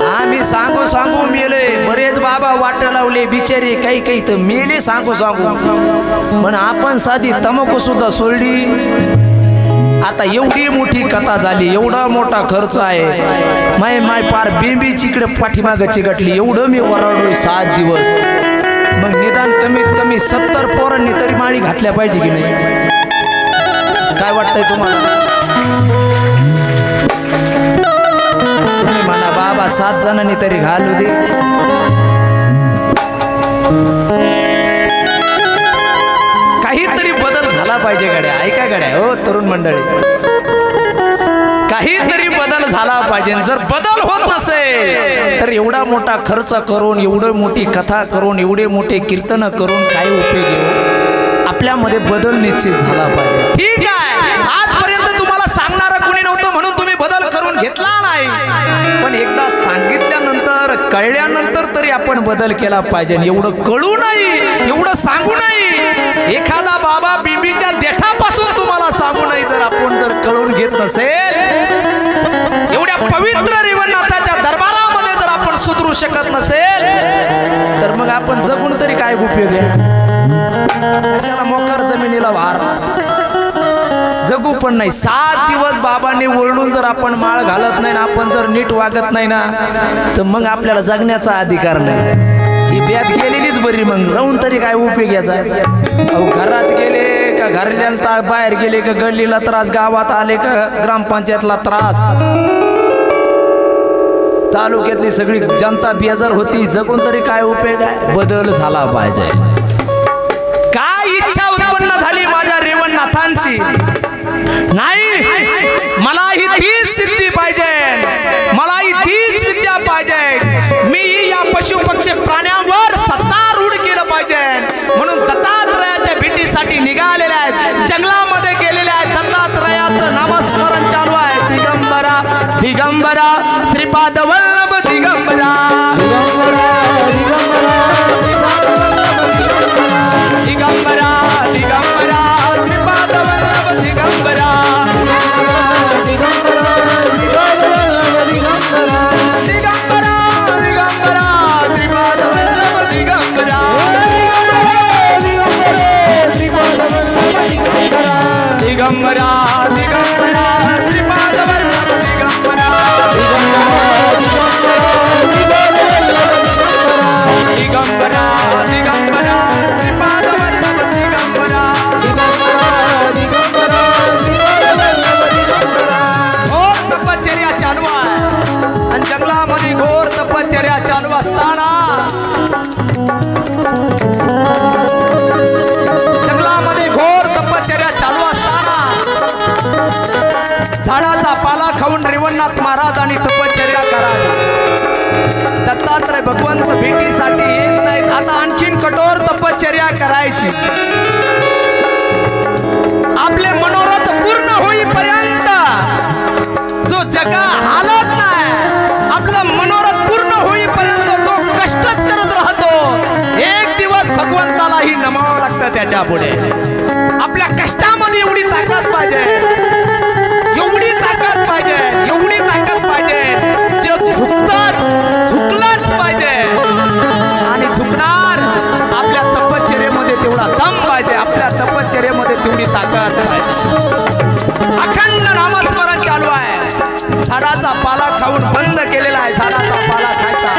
आम्ही सांगू सांगू मेले, बरेच बाबा वाट लावले बिचारे, काही काही तर मेले सांगू सांगू. पण आपण साधी तंबाखू सुद्धा सोडली. आता एवढी मोठी कथा झाली, एवढा मोठा खर्च आहे. माय पार बेंबीची इकडे पाठीमागं चिकटली. एवढं मी ओरडलोय 7 दिवस. मग निदान कमीत कमी 70 पोरांनी तरी माळी घातल्या पाहिजे की नाही? काय वाटतंय तुम्हाला? तुम्ही म्हणा बाबा 7 जणांनी तरी घालू दे. काहीतरी बदल झाला पाहिजे गड्या. ऐका गड्या, हो तरुण मंडळी, काहीतरी बदल झाला पाहिजे. जर बदल होत नसेल तर एवढा मोठा खर्च करून, एवढी मोठी कथा करून, एवढे मोठे कीर्तन करून काय उपयोग आहे? आपल्यामध्ये बदल निश्चित झाला पाहिजे. ठीक आहे, आजपर्यंत तुम्हाला सांगणारं कोणी नव्हतं म्हणून तुम्ही बदल करून घेतला नाही. पण एकदा सांगितल्यानंतर, कळल्यानंतर तरी आपण बदल केला पाहिजे. एवढं कळू नाही, एवढं सांगू नाही. एखादा बाबा बिंबीच्या देठापासून तुम्हाला सांगू नाही, जर आपण जर कळून घेत नसेल, एवढ्या पवित्र रेवणनाथाच्या दरबारामध्ये जर आपण सुधरू शकत नसेल, तर मग आपण जगून तरी काय उपयोग आहे? कशाला मोकार जमिनीला वार जगू पण नाही. 7 दिवस बाबांनी ओरडून जर आपण माळ घालत नाही ना, आपण जर नीट वागत नाही ना, तर मग आपल्याला जगण्याचा अधिकार नाही. ही ब्याज गेलेलीच बरी. मग राहून तरी काय उपयोग याचा? अहो, घरात गेले का घरल्याला, बाहेर गेले का गल्लीला त्रास, गावात आले का ग्रामपंचायतला त्रास, तालुक्यातली सगळी जनता बेजार होती. जगून तरी काय उपयोग आहे? बदल झाला पाहिजे. काय इच्छा उत्पन्न झाली माझ्या रेवणनाथांची? नाही, मलाही तीच सिद्धी पाहिजे, मलाही तीच विद्या पाहिजे. मीही या पशु पक्षी प्राण्यांवर सत्तारूढ केलं पाहिजे. म्हणून दत्तात्रयाच्या भेटीसाठी निघालेले आहेत, जंगलामध्ये गेलेले आहेत. दत्तात्रयाचं नामस्मरण चालू आहे. दिगंबरा दिगंबरा श्रीपाद वल्लभ दिगंबरा, दिगंबरा दिगंबरा दिगंबरा श्रीपाद वल्लभ दिगंबरा, दिगंबरा दिगंबरा दिगंबरा श्रीपाद वल्लभ दिगंबरा, दिगंबरा दिगंबरा श्रीपाद वल्लभ दिगंबरा, दिगंबरा दिगंबरा श्रीपाद वल्लभ दिगंबरा, घोर तपश्चर्या चालू आहे. आणि जंगलामध्ये घोर तपश्चर्या चालू असताना, जंगलामध्ये घोर तपश्चर्या चालू असताना झाडाचा पाला खाऊन रेवणनाथ महाराजांनी तपश्चर्या करावी. दत्तात्रय भगवंत भेटीसाठी येत नाहीत. आता आणखीन कठोर तपश्चर्या करायची. आपले मनोरथ पूर्ण होईपर्यंत जो जगा हालत नाही, आपलं मनोरथ त्याच्या पुढे. आपल्या कष्टामध्ये एवढी ताकद पाहिजे, एवढी ताकद पाहिजे, एवढी ताकद पाहिजे. जे झुकलाच पाहिजे आणि झुकणार. आपल्या तपश्चर्येमध्ये तेवढा दम पाहिजे, आपल्या तपश्चर्येमध्ये तेवढी ताकद पाहिजे. अखंड नामस्मरण चालू आहे. झाडाचा पाला खाऊन बंद केलेला आहे, झाडाचा पाला खायचा.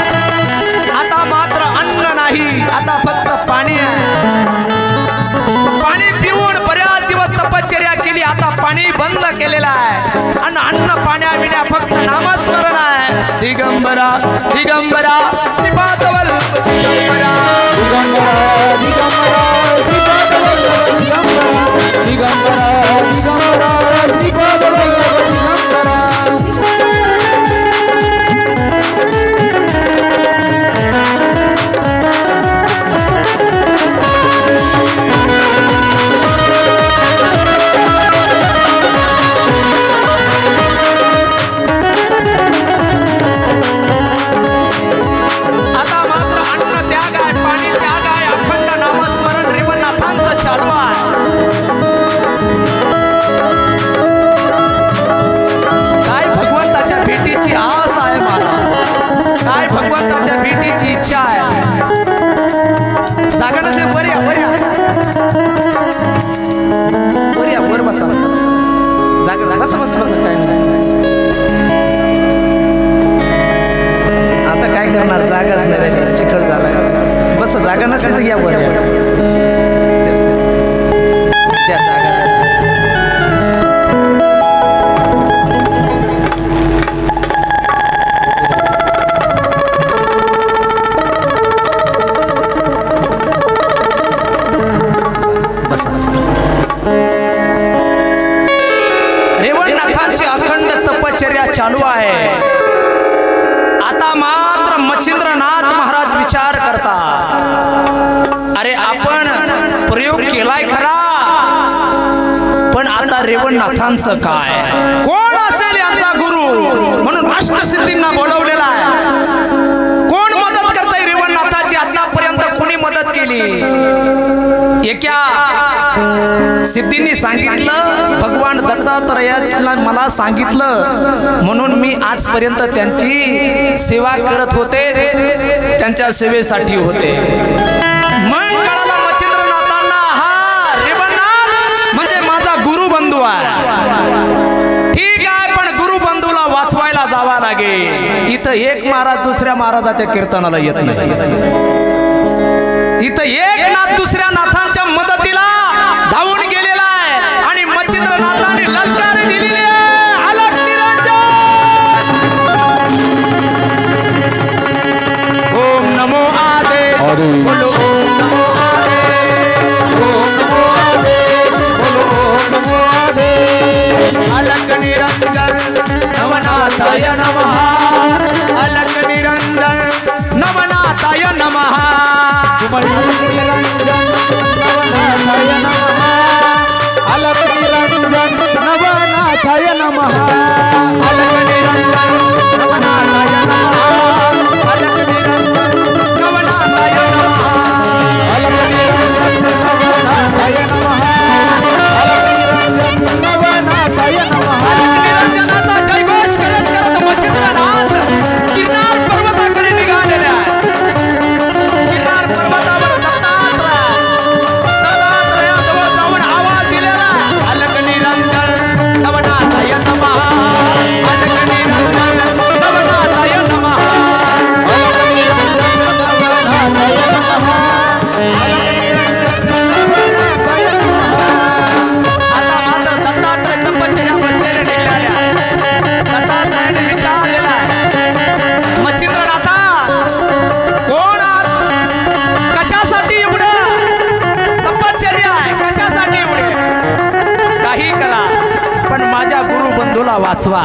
आता मात्र अन्न नाही, आता फक्त पाणी आहे. पाणी पिऊन बऱ्याच दिवस तपश्चर्या केली, आता पाणी बंद केलेलं आहे. आणि अन्न पाण्याविना फक्त नामस्मरण आहे. दिगंबरा दिगंबरा श्रीपादवल्लभ दिगंबरा दिगंबरा दिगंबरा श्रीपादवल्लभ दिगंबरा दिगंबरा दिगंबरा श्रीपादवल्लभ दिगंबरा. भगवंताच्या भेटीची इच्छा आहे. जागा नसले वर या, वर या, वर या, वर बसा. जागा बसा बसा बसा. काय नाही, आता काय करणार, जागाच नाही राहिली, चिखल झाला. बस जागा नसली तर या, वर या. त्या जागा रेवणनाथांची अखंड तपश्चर्या चालू आहे. आता मात्र मच्छिंद्रनाथ महाराज विचार करता, अरे आपण प्रयोग केलाय खरा, पण आता रेवणनाथांचं काय, कोण असेल यांचा गुरु. म्हणून अष्टसिद्धींना बोलवलेला आहे. कोण मदत करतंय रेवणनाथाची, आतापर्यंत कोणी मदत केली. एका सिद्धींनी सांगितलं, भगवान दत्तात्रयाला मला सांगितलं, म्हणून मी आजपर्यंत त्यांची सेवा करत होते, त्यांच्या सेवेसाठी होते. मन कळाला मच्छिंद्रनाथांना, हा रेवणनाथ म्हणजे माझा गुरुबंधू आहे. ठीक आहे, पण गुरुबंधूला वाचवायला जावा लागेल. इथं एक महाराज दुसऱ्या महाराजाच्या कीर्तनाला येत नाही. इथं एक नाथ दुसऱ्या नाथांच्या मदतीला धावून गेलेला आहे. आणि मच्छिंद्रनाथांनी ललकारी दिलेली आहे, अलग निरंजन. ओम नमो आदे, बोलो ओम नमो आदे, ओम नमो आदे, बोलो ओम नमो आदे. अलग निरंजन नवनाथाय नमः, अलग निरंजन नवनाथाय नमः. निरंजन नवनाथाय नमः, अलग निरंजन नवनाथाय नमः, अलग निरंजन नवनाथाय नमः, अलग निरंजन नवनाथाय नमः, अलग निरंजन नवनाथाय नमः, अलग निरंजन नवनाथाय नमः. निरंजनाचा जयघोष करत करत मच्छिंद्रनाथ गिरनार पर्वताकडे निघालेले आहे. गिरनार पर्वतावर दत्तात्रयाजवळ जाऊन आवाज दिलेला, अलग निरंजन नवनाथाय नमः, अलग निरंजन नवनाथाय नमः, अलग निरंजन नवनाथाय नमः, अलग निरंजन नवनाथाय नमः. आता मात्र दत्तात्रय तपश्चर्या बसलेले निघाल्या. दत्तात्रयाने विचारलेला, मच्छिंद्रनाथा कोण आहात, कशासाठी एवढं तपश्चर्या आहे, कशासाठी एवढे. काही करा, पण माझ्या गुरुबंधूला वाचवा.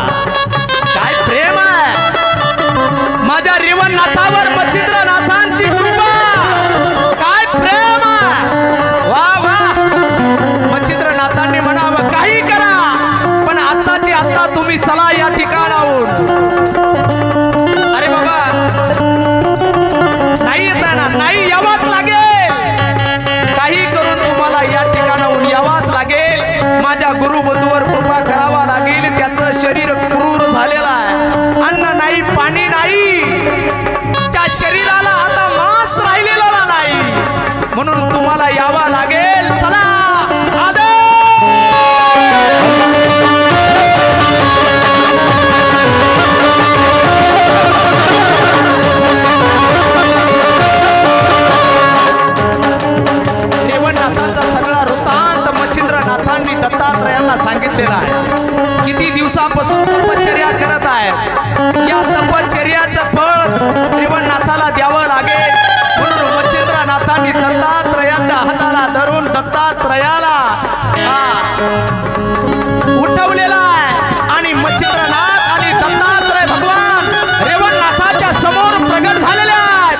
काय प्रेम आहे माझ्या रेवणनाथावर, मच्छिंद्रनाथांची कृपा, काय प्रेम आहे. वा वा. मच्छिंद्रनाथांनी म्हणावं, काही करा, पण आत्ताची आत्ता तुम्ही चला या ठिकाणाहून. अरे बाबा, नाही येता येणार, नाही यावंच लागेल. काही करून तुम्हाला म्हणून तुम्हाला यावा लागेल. चला आदे रेवणनाथांचा सगळा वृत्तांत मच्छिंद्रनाथांनी दत्तात्रयांना सांगितलेला आहे. किती दिवसापासून तपश्चर्या करत आहेत. या तपश्चर्याचं फळ रेवणनाथाला द्यावं लागेल. म्हणून मच्छिंद्रनाथांनी दत्तात्रयाच्या हाताला धरून दत्तात्रयाला उठवलेला आहे आणि मच्छिंद्रनाथ आणि दत्तात्रय भगवान रेवणनाथाच्या समोर प्रगट झालेले आहेत.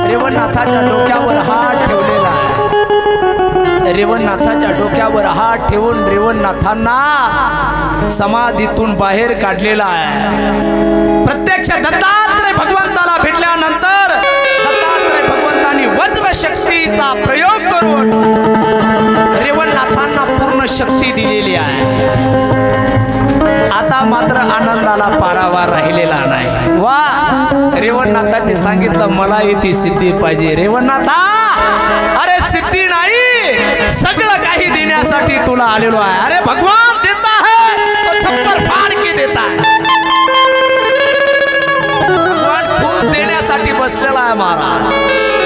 रेवणनाथाच्या डोक्यावर हात ठेवलेला आहे. रेवणनाथाच्या डोक्यावर हात ठेवून रेवणनाथांना समाधीतून बाहेर काढलेला आहे. प्रत्यक्ष दत्तात्रय भगवंताला भेटल्यानंतर दत्तात्रय भगवंतांनी वज्र शक्तीचा प्रयोग करून रेवणनाथांना पूर्ण शक्ती दिलेली आहे. आता मात्र आनंदाला पारावार राहिलेला नाही. वा रेवणनाथांनी सांगितलं मला ती सिद्धी पाहिजे. रेवणनाथा अरे सिद्धी नाही सगळं काही देण्यासाठी तुला आलेलो आहे. अरे भगवान देता है तो छप्पर फाड़ के देता है. भगवान खूप देण्यासाठी बसलेला आहे महाराज.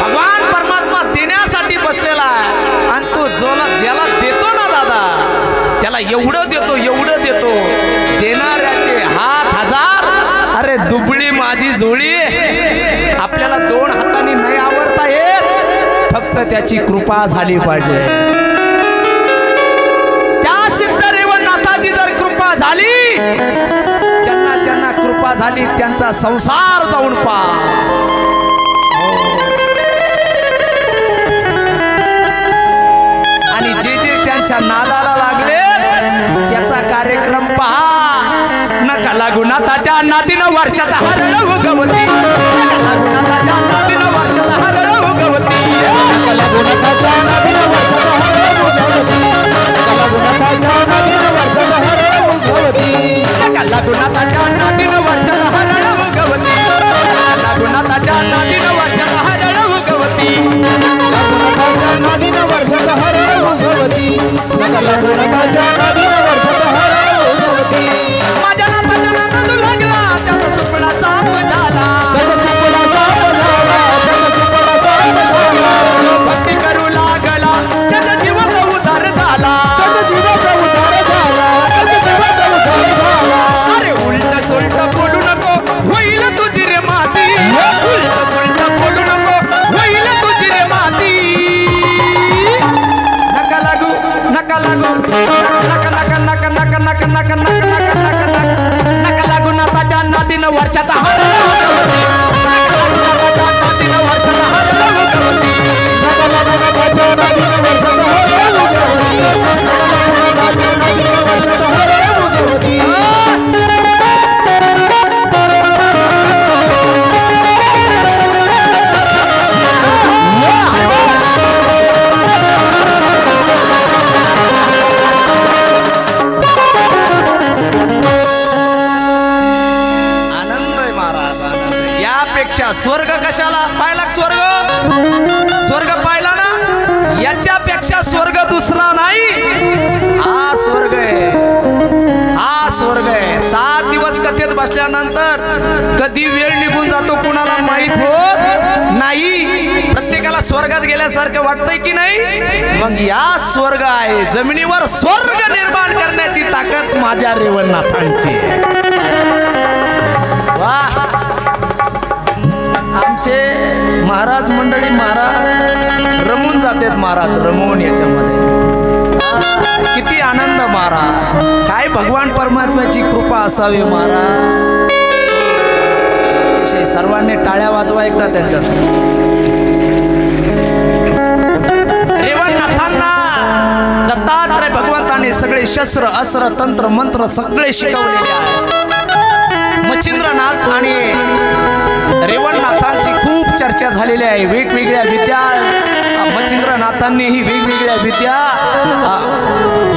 भगवान परमात्मा देण्यासाठी बसलेला आहे आणि तू ज्याला देतो ना दादा त्याला एवढं देतो देणाऱ्याचे हात हजार. अरे दुबळी माझी जोडी. आपल्याला दोन हातांनी नाही आवडता येत फक्त त्याची कृपा झाली पाहिजे. त्या सिद्ध रेवणनाथाची जर कृपा झाली ज्यांना कृपा झाली त्यांचा संसार जाऊन पा. आणि जे त्यांच्या नादाला लागले त्याचा कार्यक्रम पहा. नका लागू नाथाच्या नादीनं वर्षात हरळ उगवती. नका लागू नाथाच्या नादीनं वर्षात हरळ उगवती. नका लागू नाथाच्या नादीनं वर्षात हरळ उगवती. नका लागू नाथाच्या नादीनं वर्षात हरळ उगवती. नका लागू नाथाच्या नादीनं वर्षात हरळ उगवती. नका लागू नाथाच्या नादीनं वर्षात हरळ उगवती. लागू नाथाच्या नादीनं वर्षात हरळ उगवती. नका लागू नाथाच्या नादीनं वर्षात हरळ उगवती. माझ्या नाथाच्या नादाला लागला त्याचा सुपडा साप झाला. त्याचा सुपडा साप झाला. त्याचा सुपडा साप झाला. भक्ती करू लागला त्याचा जीवाचा उद्धार झाला. त्याचा जीवाचा उद्धार झाला. त्याचा जीवाचा उद्धार झाला. अरे उलट सुलट बोलू नको होईल तुझी रे माती. उलट सुलट बोलू नको होईल तुझी रे माती. नका लागू नका लागू नका नका नका नका नका नका नका नका नका लागू नाथाच्या नादीनं वर्षात हरळ उगवती. नका लागू नाथाच्या नादीनं वर्षात हरळ उगवती. नका लागू नाथाच्या नादीनं वर्षात हरळ उगवती. नका लागू नाथाच्या नादीनं वर्षात हरळ उगवती. स्वर्ग कशाला पाहिला. स्वर्ग पाहिला ना. याच्यापेक्षा स्वर्ग दुसरा नाही. हा स्वर्ग आहे. हा स्वर्ग आहे. 7 दिवस कथेत बसल्यानंतर कधी वेळ निघून जातो कुणाला माहित होत नाही. प्रत्येकाला स्वर्गात गेल्यासारखं वाटतंय की नाही. मग या स्वर्ग आहे. जमिनीवर स्वर्ग निर्माण करण्याची ताकद माझ्या रेवणनाथांची. वाह. आमचे महाराज मंडळी महाराज रमून जातात. महाराज रमून याच्यामध्ये महाराज, किती आनंद महाराज, काय भगवान परमात्म्याची कृपा असावी महाराज. अतिशय सर्वांनी टाळ्या वाजवा एकदा त्यांच्यासाठी. रेवणनाथांना दत्तात्रय भगवंताने सगळे शस्त्र अस्त्र तंत्र मंत्र सगळे शिकवलेले आहे. मच्छिंद्रनाथ आणि रेवणनाथांची खूप चर्चा झालेली आहे. वेगवेगळ्या विद्या मच्छिंद्रनाथांनी ही वेगवेगळ्या विद्या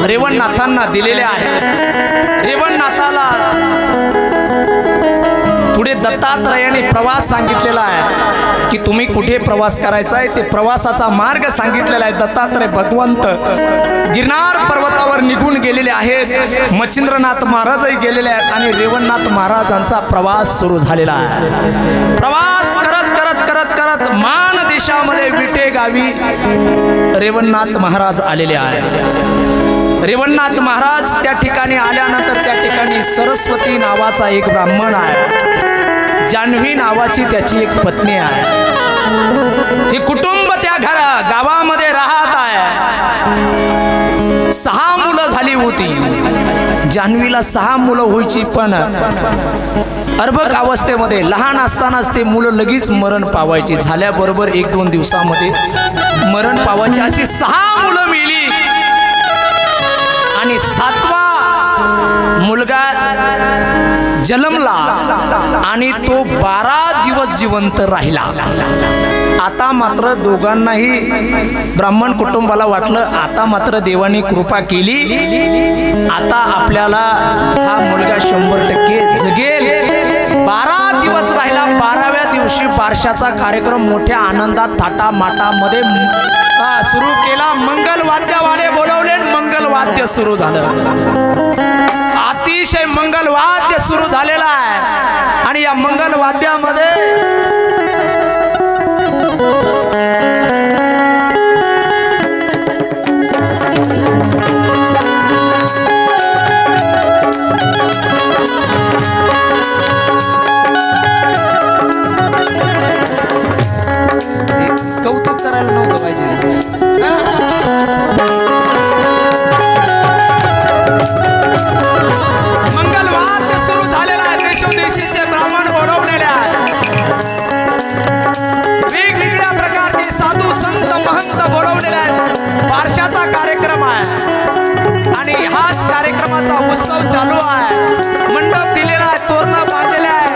रेवणनाथांना दिलेल्या आहेत. रेवणनाथाला पुढे दत्तात्रयाने प्रवास सांगितलेला आहे की तुम्ही कुठे प्रवास करायचा आहे, ते प्रवासाचा मार्ग सांगितलेला आहे. दत्तात्रय भगवंत गिरनार पर्वतावर निघून गेलेले आहेत. मच्छिंद्रनाथ महाराजही गेलेले आहेत आणि रेवणनाथ महाराजांचा प्रवास सुरू झालेला आहे. प्रवास करत करत करत करत मान देशामध्ये विटे गावी रेवणनाथ महाराज आलेले आहेत. रेवणनाथ महाराज त्या ठिकाणी आल्यानंतर त्या ठिकाणी सरस्वती नावाचा एक ब्राह्मण आहे. जान्हवी नावाची त्याची एक पत्नी आहे. हे कुटुंब त्या गावामध्ये राहत आहे. 6 मुलं झाली होती. जान्हवीला 6 मुलं व्हायची, पण अर्भक अवस्थेमध्ये लहान असतानाच ते मुलं लगेच मरण पावायची. झाल्याबरोबर 1-2 दिवसामध्ये मरण पावायची. अशी 6 मुलं मिली आणि 7वा मुलगा जन्मला आणि तो 12 दिवस जिवंत राहिला. आता मात्र दोघांनाही ब्राह्मण कुटुंबाला वाटलं आता मात्र देवाने कृपा केली, आता आपल्याला हा मुलगा 100% जगेल. 12 दिवस राहिला. 12व्या दिवशी बारशाचा कार्यक्रम मोठ्या आनंदात थाटामाटामध्ये सुरू केला. मंगलवाद्यवाले बोलवले, मंगलवाद्य सुरू झालं. अतिशय मंगलवाद्य सुरू झालेला आहे आणि या मंगलवाद्यामध्ये कौतुक करायला नव्हतं पाहिजे. मंगलवाद्य सुरू झालेला आहे. देशोदेशीचे ब्राह्मण बोलवलेले आहेत. वेगवेगळ्या प्रकारचे साधू संत महंत बोलवलेले आहेत. बारशाचा कार्यक्रम आहे आणि हाच कार्यक्रमाचा उत्सव चालू आहे. मंडप दिलेला आहे, तोरणं बांधलेले आहे,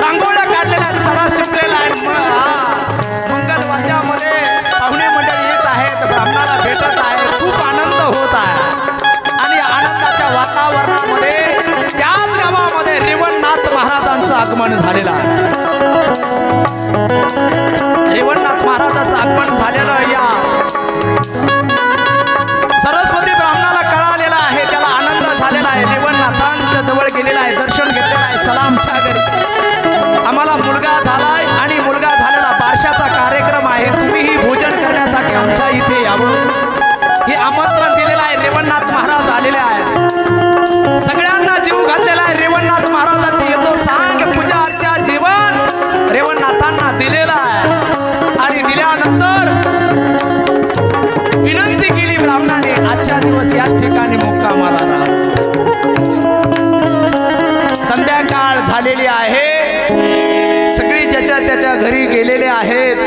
रांगोळ्या काढलेल्या आहेत, सडा शिंपलेला आहे. मंगलवाद्यामध्ये पाहुणे मंडळी येत आहेत, ब्राह्मणाला भेटत आहे. खूप आनंद होत आहे आणि आनंदाच्या वातावरणामध्ये त्याच गावामध्ये रेवणनाथ महाराजांचं आगमन झालेलं आहे. रेवणनाथ महाराजांचं आगमन झालेलं या सरस्वती ब्राह्मणाला कळालेला आहे. त्याला आनंद झालेला आहे. रेवणनाथांच्या जवळ गेलेला आहे, दर्शन घेतलेलं आहे. चला आमच्या घरी, आम्हाला मुलगा झालाय आणि मुलगा झालेला बारशाचा कार्यक्रम आहे, तुम्हीही भोजन करण्यासाठी आमच्या इथे यावं, हे आमंत्रण दिलेलं आहे. रेवणनाथ महाराज आलेले आहेत. सगळ्यांना जीव घातलेला आहे. रेवणनाथ महाराजांना येतो सांग पूजा अर्चा जीवन रेवणनाथांना दिलेला आहे आणि दिल्यानंतर विनंती केली ब्राह्मणाने, आजच्या दिवस याच ठिकाणी मुक्कामाला राहा. संध्याकाळ झालेली आहे. सगळी ज्याच्या त्याच्या घरी गेलेले आहेत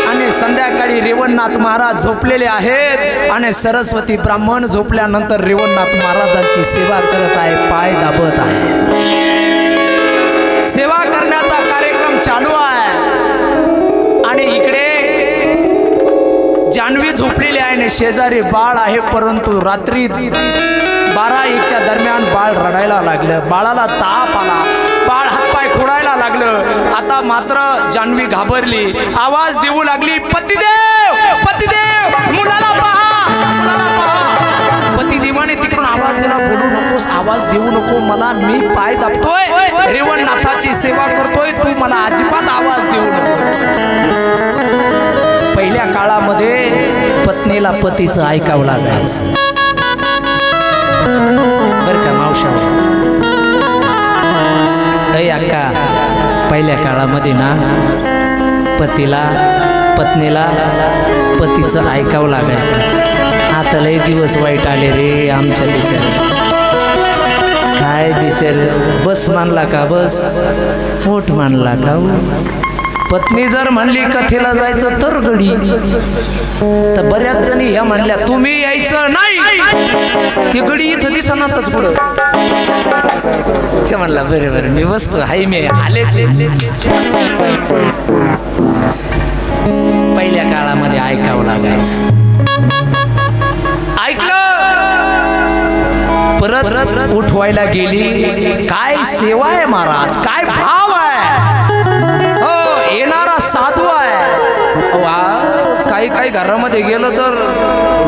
आणि संध्याकाळी रेवणनाथ महाराज झोपलेले आहेत आणि सरस्वती ब्राह्मण झोपल्यानंतर रेवणनाथ महाराजांची सेवा करत आहे, पाय दाबत आहे. सेवा करण्याचा कार्यक्रम चालू आहे आणि इकडे जान्हवी झोपलेली आहे आणि शेजारी बाळ आहे. परंतु रात्री 12-1च्या दरम्यान बाळ रडायला लागलं. बाळाला ताप आला, बाळ हातपाय खोडायला लागलं. आता मात्र जान्हवी घाबरली, आवाज देऊ लागली, पतिदेव पतिदेव, मुलाला पहा, मुलाला पहा. पतिदेवाने तिकडून आवाज दिला, बोलू नकोस, आवाज देऊ नको मला, मी पाय दाबतोय, रेवणनाथाची सेवा करतोय, तू मला अजिबात आवाज देऊ नको. पहिल्या काळामध्ये पत्नीला पतीचं ऐकावं लागायचं बरं का मावशा. अय अक्का, पहिल्या काळामध्ये ना पतीला पत्नीला पतीचं ऐकावं लागायचं. आता लय दिवस वाईट आले रे आमच्या बिचार. काय बिचार बस मानला का बस, ओठ मानला का. पत्नी जर म्हणली कथेला जायचं तर गडी, तर बऱ्याच जणी ह्या म्हणल्या तुम्ही यायचं नाही, ती गडी इथं दिसणारच पुढं. ते म्हणला बरे बरं मी बसतो हाय मी आलेच. पहिल्या काळामध्ये ऐकावं लागायचं. ऐकलं परत उठवायला गेली. काय सेवा आहे महाराज, काय भाव आहे. हो येणारा साधू आहे. काही काही घरामध्ये गेलं तर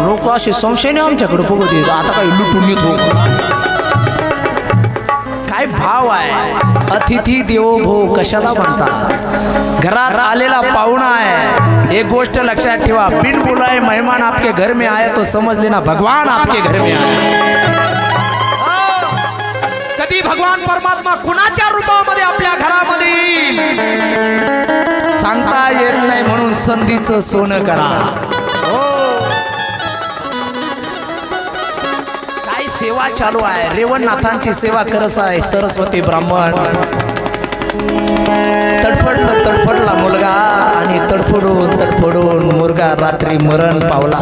लोक असे संशयाने आमच्याकडे बघत येत, आता काही लुटून येतो. काय भाव आहे. अतिथी देवो भव कशाला म्हणतात. घरात आलेला पाहुणा आहे. एक गोष्ट लक्षात ठेवा, बिन बुलाए मेहमान आपके घर में आए तो समझ लेना भगवान आपके घर में आए. कधी भगवान परमात्मा कुणाच्या रूपामध्ये आपल्या घरामध्ये येईल सांगता येत नाही, म्हणून संधीचं सोनं करा. सेवा चालू आहे. रेवणनाथांची सेवा करत आहे सरस्वती ब्राह्मण. तडफडला मुलगा आणि तडफडून मुलगा रात्री मरण पावला.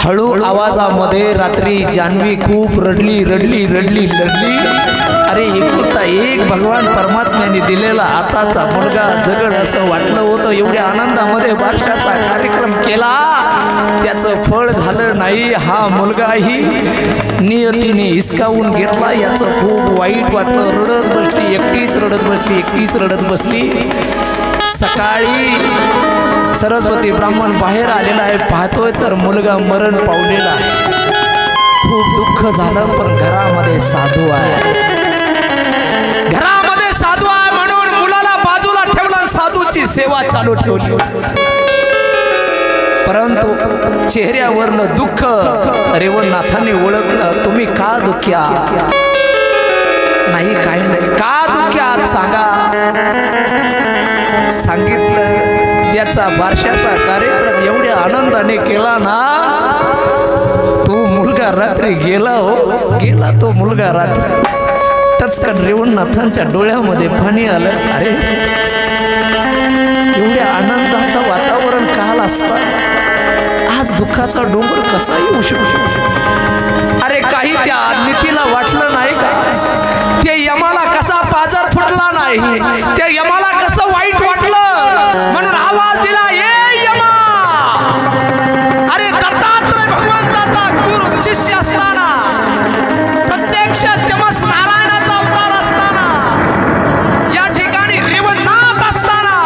हळू आवाजामध्ये रात्री जान्हवी खूप रडली. अरे एकुलता एक भगवान परमात्म्याने दिलेला हाताचा मुलगा जगड असं वाटलं होतं. एवढ्या आनंदामध्ये बारशाचा कार्यक्रम केला, त्याचं फळ झालं नाही. हा मुलगाही नियतीने हिसकावून घेतला. याचं खूप वाईट वाटलं. रडत बसली, एकटीच रडत बसली. सकाळी सरस्वती ब्राह्मण बाहेर आलेला आहे. पाहतोय तर मुलगा मरण पावलेला आहे. खूप दुःख झालं, पण घरामध्ये साधू आहे. म्हणून मुलाला बाजूला ठेवला, साधूची सेवा चालू ठेवली. परंतु चेहऱ्यावरनं दुःख रेवणनाथांनी ओळखलं. तुम्ही का दुःख्या नाही, काही नाही, का दुःख्यात सांगा. सांगितलं ज्याचा बारशाचा कार्यक्रम एवढ्या आनंदाने केला ना, तो मुलगा रात्री गेला तो मुलगा रात्री. टचकन रेवणनाथांच्या डोळ्यामध्ये पाणी आलं. अरे एवढ्या आनंदाचं वातावरण काल असता, आज दुःखाचा डोंगर कसा येऊ शकतो. अरे काही त्या नीतीला वाटलं नाही का, ते यमाला कसा पाजर फुटला नाही, त्या यमाला कसं वाईट वाटलं, म्हणून आवाज दिला ए यमा. अरे दत्तात्रय भगवंताचा गुरु शिष्य असताना, प्रत्यक्ष जमस नारायणाचा अवतार असताना, या ठिकाणी रेवणनाथ असताना,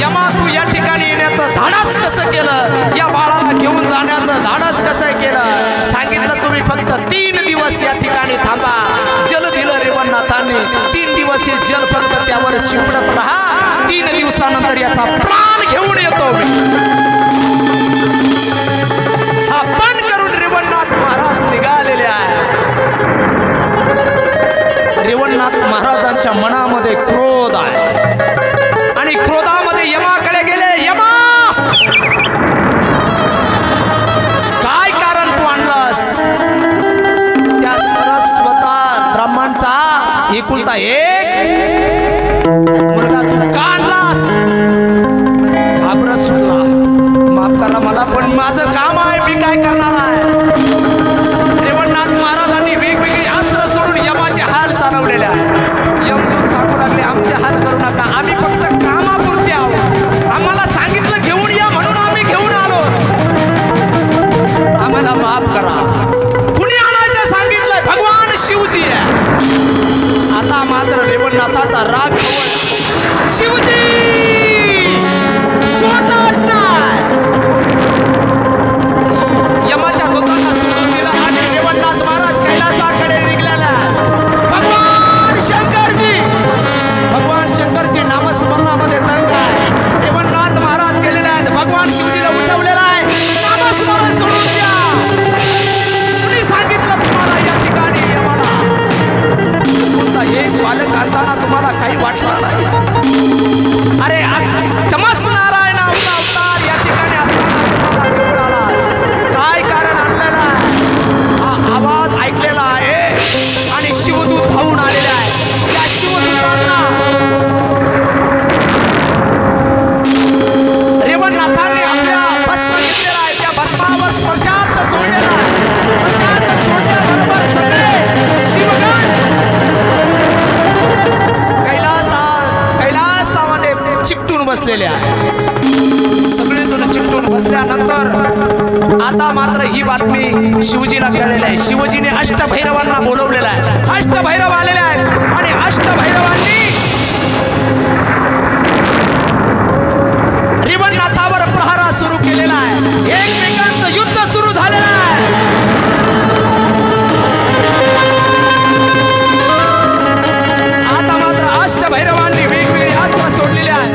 यमा तू या ठिकाणी येण्याचं धाडस कसं केलं, या बाळाला घेऊन जाण्याचं धाडस कसं केलं. सांगितलं तुम्ही फक्त 3 दिवस या ठिकाणी थांबा. जल दिलं रेवणनाथांनी. 3 दिवस हे जल फक्त त्यावर शिपडत राहा. 3 दिवसानंतर याचा प्राण घेऊन येतो. हा पण करून रेवणनाथ महाराज निघालेले आहे. रेवणनाथ महाराजांच्या मनामध्ये क्रोध आहे आणि क्रोधामध्ये यमाकडे गेले. यमा काय कारण तू आणलास. त्या सरस्वता ब्राह्मणचा एकुलता एक मुलगा तू का आणलास. घाबरत सुटला. माफ करा मला, पण माझं काम आहे, मी काय करणार आहे. रेवणनाथ महाराजांनी वेगवेगळी अस्त्र सोडून यमाचे हाल चालवलेले आहे. यमदूत सांगू लागले आमचे हाल करू नका, आम्ही फक्त कामापुरते आहोत. आम्हाला सांगितलं घेऊन या म्हणून आम्ही घेऊन आलो. आम्हाला माफ करा. कुणी आणायचं सांगितलंय, भगवान शिवजी आहे. आता मात्र रेवणनाथाचा राग शिवजी सोडणार नाही. यमाच्या दूतांना सोडून दिला आणि रेवणनाथ महाराज कैलासाकडे निघाला. भगवान शंकरजी नामस्मरणामध्ये दंग आहे. रेवणनाथ महाराज गेलेले आहेत. भगवान शिवजीला उठवलेला आहे. नामस्मरण सोडून द्या. कुणी सांगितलं तुम्हाला या ठिकाणी यमाला. एक बालक आणताना तुम्हाला काही वाटलं आता मात्र ही बातमी शिवजीला कळलेली आहे. शिवजीने अष्टभैरवांना बोलवलेलं आहे. अष्टभैरव आलेले आहेत आणि अष्टभैरवांनी रिवणनाथावर प्रहार सुरू केलेला आहे. एकमेकांचं युद्ध सुरू झालेलं आहे. आता मात्र अष्टभैरवांनी वेगवेगळी अस्त्र सोडलेली आहेत.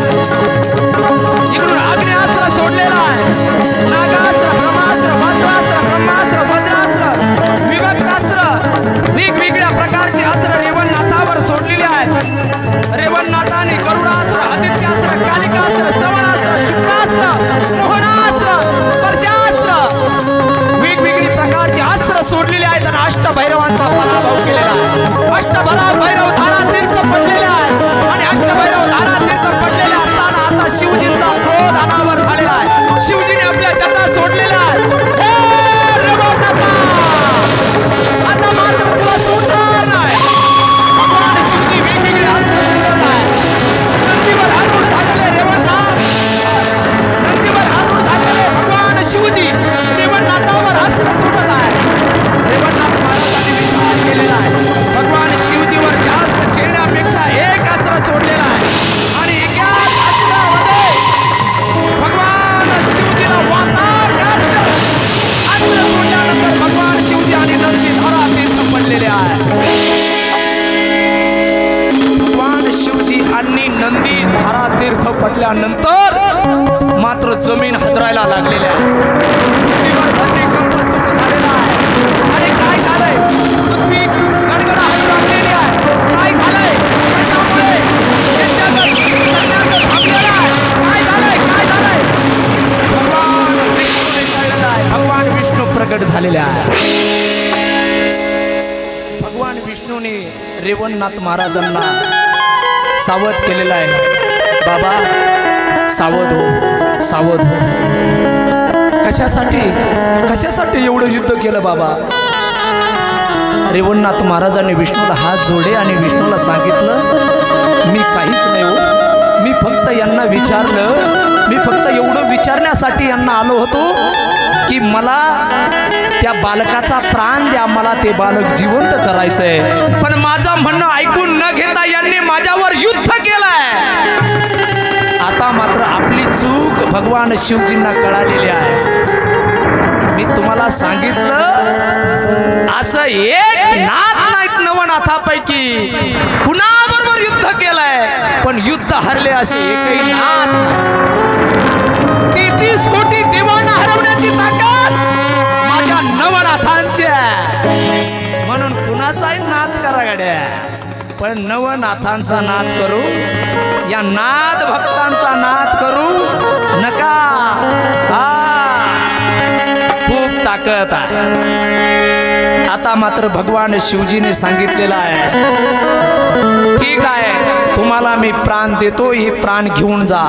इकडून अग्निअस्त्र सोडलेलं आहे. नागास्त्र, ब्रह्मास्त्र, वज्रास्त्र, ब्रह्मास्त्र, वज्रास्त्र, विभक्तास्त्र, वेगवेगळ्या प्रकारचे अस्त्र रेवणनाथावर सोडलेले आहेत. रेवणनाथाने गरुडास्त्र, आदित्यास्त्र, कालिकास्त्र, श्रवणास्त्र, शुक्रास्त्र, मोहनास्त्र, स्पर्शास्त्र, वेगवेगळी प्रकारचे अस्त्र सोडलेले आहेत आणि अष्टभैरवांचा पराभव केलेला आहे. अष्टभैरव धारा तीर्थ पडलेले आहे आणि अष्टभैरव धारा तीर्थ पडलेले असताना आता शिवजींचा क्रोध अनावर झालेला आहे. शिवजीने आपल्या जटा सोडलेल्या आहेत. आता मात्र तुला सोडणार नाही. भगवान शिवजी वेगवेगळे अस्त्र सोडत आहे. नंदीवर आरूढ झालेले रेवणनाथ, नंदीवर आरूढ झालेले भगवान शिवजी रेवणनाथावर अस्त्र सोडत आहे. रेवणनाथ महाराजांनी विचार केलेला आहे. भगवान शिवजीवर जास्त खेळण्यापेक्षा एक अस्त्र सोडलेला आहे आणि एकाच अस्त्रामध्ये भगवान शिवजीला वातार अस्त्र सोडल्यानंतर भगवान शिवजी आणि नंदी धारा तीर्थ पडलेले आहे. भगवान शिवजी आणि नंदी धारा तीर्थ पडल्यानंतर मात्र जमीन हादरायला लागलेली आहे. भूमिकंप सुरू झालेला आहे. आणि काय झालंय? पृथ्वी गडगडाहू लागलेली आहे. काय झालंय? कशामुळे? काय झालंय? काय झालंय? भगवान विष्णूने कळलेलं आहे. भगवान विष्णू प्रकट झालेले आहे. भगवान विष्णूने रेवणनाथ महाराजांना सावध केलेलं आहे. बाबा सावध हो, सावध हो. कशासाठी एवढं युद्ध केलं बाबा? रेवणनाथ महाराजांनी विष्णूला हात जोडले आणि विष्णूला सांगितलं, मी काहीच नाही हो. मी फक्त यांना विचारलं, मी फक्त एवढं विचारण्यासाठी यांना आलो होतो की मला त्या बालकाचा प्राण द्या, मला ते बालक जिवंत करायचंय. पण माझं म्हणणं ऐकून न घेता यांनी माझ्यावर युद्ध केलंय. आता मात्र आपली चूक भगवान शिवजींना कळालेली आहे. मी तुम्हाला सांगितलं असं एक नाथ नाहीत नवनाथापैकी कुणाबरोबर युद्ध केलंय, पण युद्ध हरले असे एकही नाथ नाही. 33 कोटी देवांना हरवण्याची ताकद माझ्या नवनाथांची आहे. म्हणून कुणाचाही नाद करा गड्या, पण नवनाथांचा नाद करू, या नाद भक्तांचा नाद करू नका. खूप ताकद आहे. आता मात्र भगवान शिवजीने सांगितलेलं आहे, ठीक आहे तुम्हाला मी प्राण देतो, हे प्राण घेऊन जा.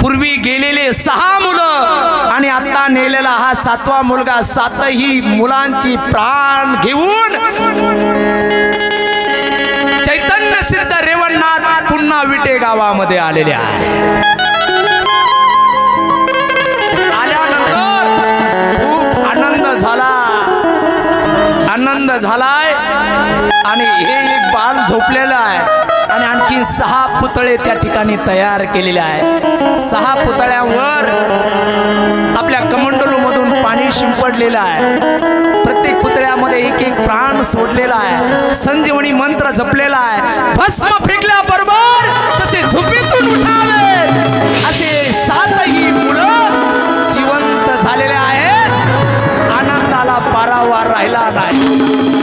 पूर्वी गेलेले 6 मुलं आणि आता नेलेला हा 7वा मुलगा, 7ही मुलांची प्राण घेऊन चैतन्य सिद्ध रेवणनाथ पुन्हा विटे गावामध्ये आलेले आहे. आल्यानंतर खूप आनंद झालाय आणि हे एक बाल झोपलेलं आहे आणि आणखी 6 पुतळे त्या ठिकाणी तयार केलेले आहे. 6 पुतळ्यांवर आपल्या कमंडलूमधून पाणी शिंपडलेलं आहे. प्रत्येक पुतळ्यामध्ये एक एक प्राण सोडलेला आहे. संजीवनी मंत्र जपलेला आहे. भस्म फेकल्याबरोबर तसे झोपेतून उठावे असे 7ही मुलं जिवंत झालेले आहेत. आनंदाला पारावार राहिला नाही.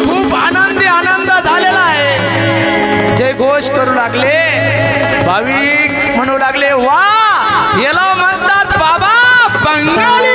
खूप आनंद झालेला आहे. जय घोष करू लागले, भाविक म्हणू लागले, वा याला म्हणतात बाबा बंगाली.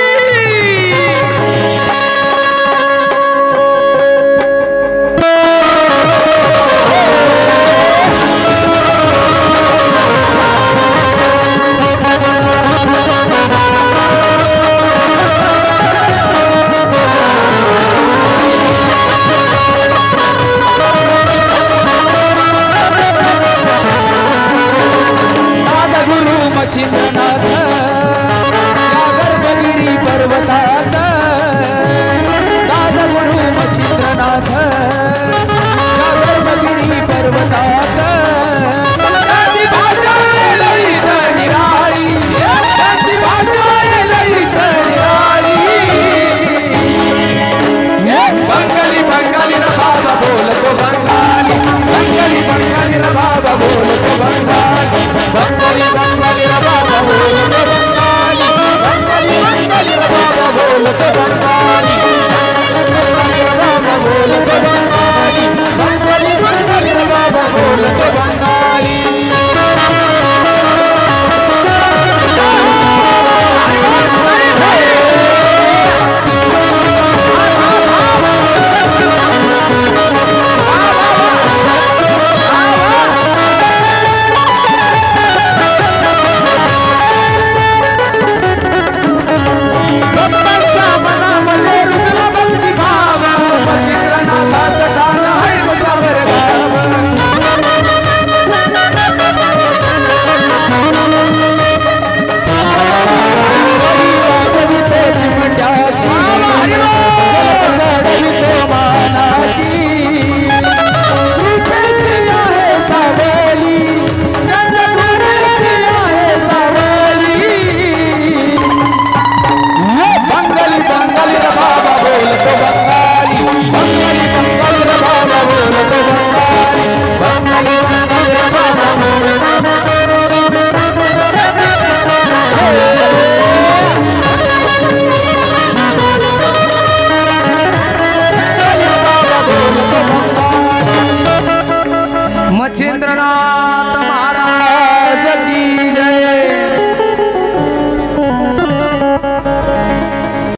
रामचंद्रला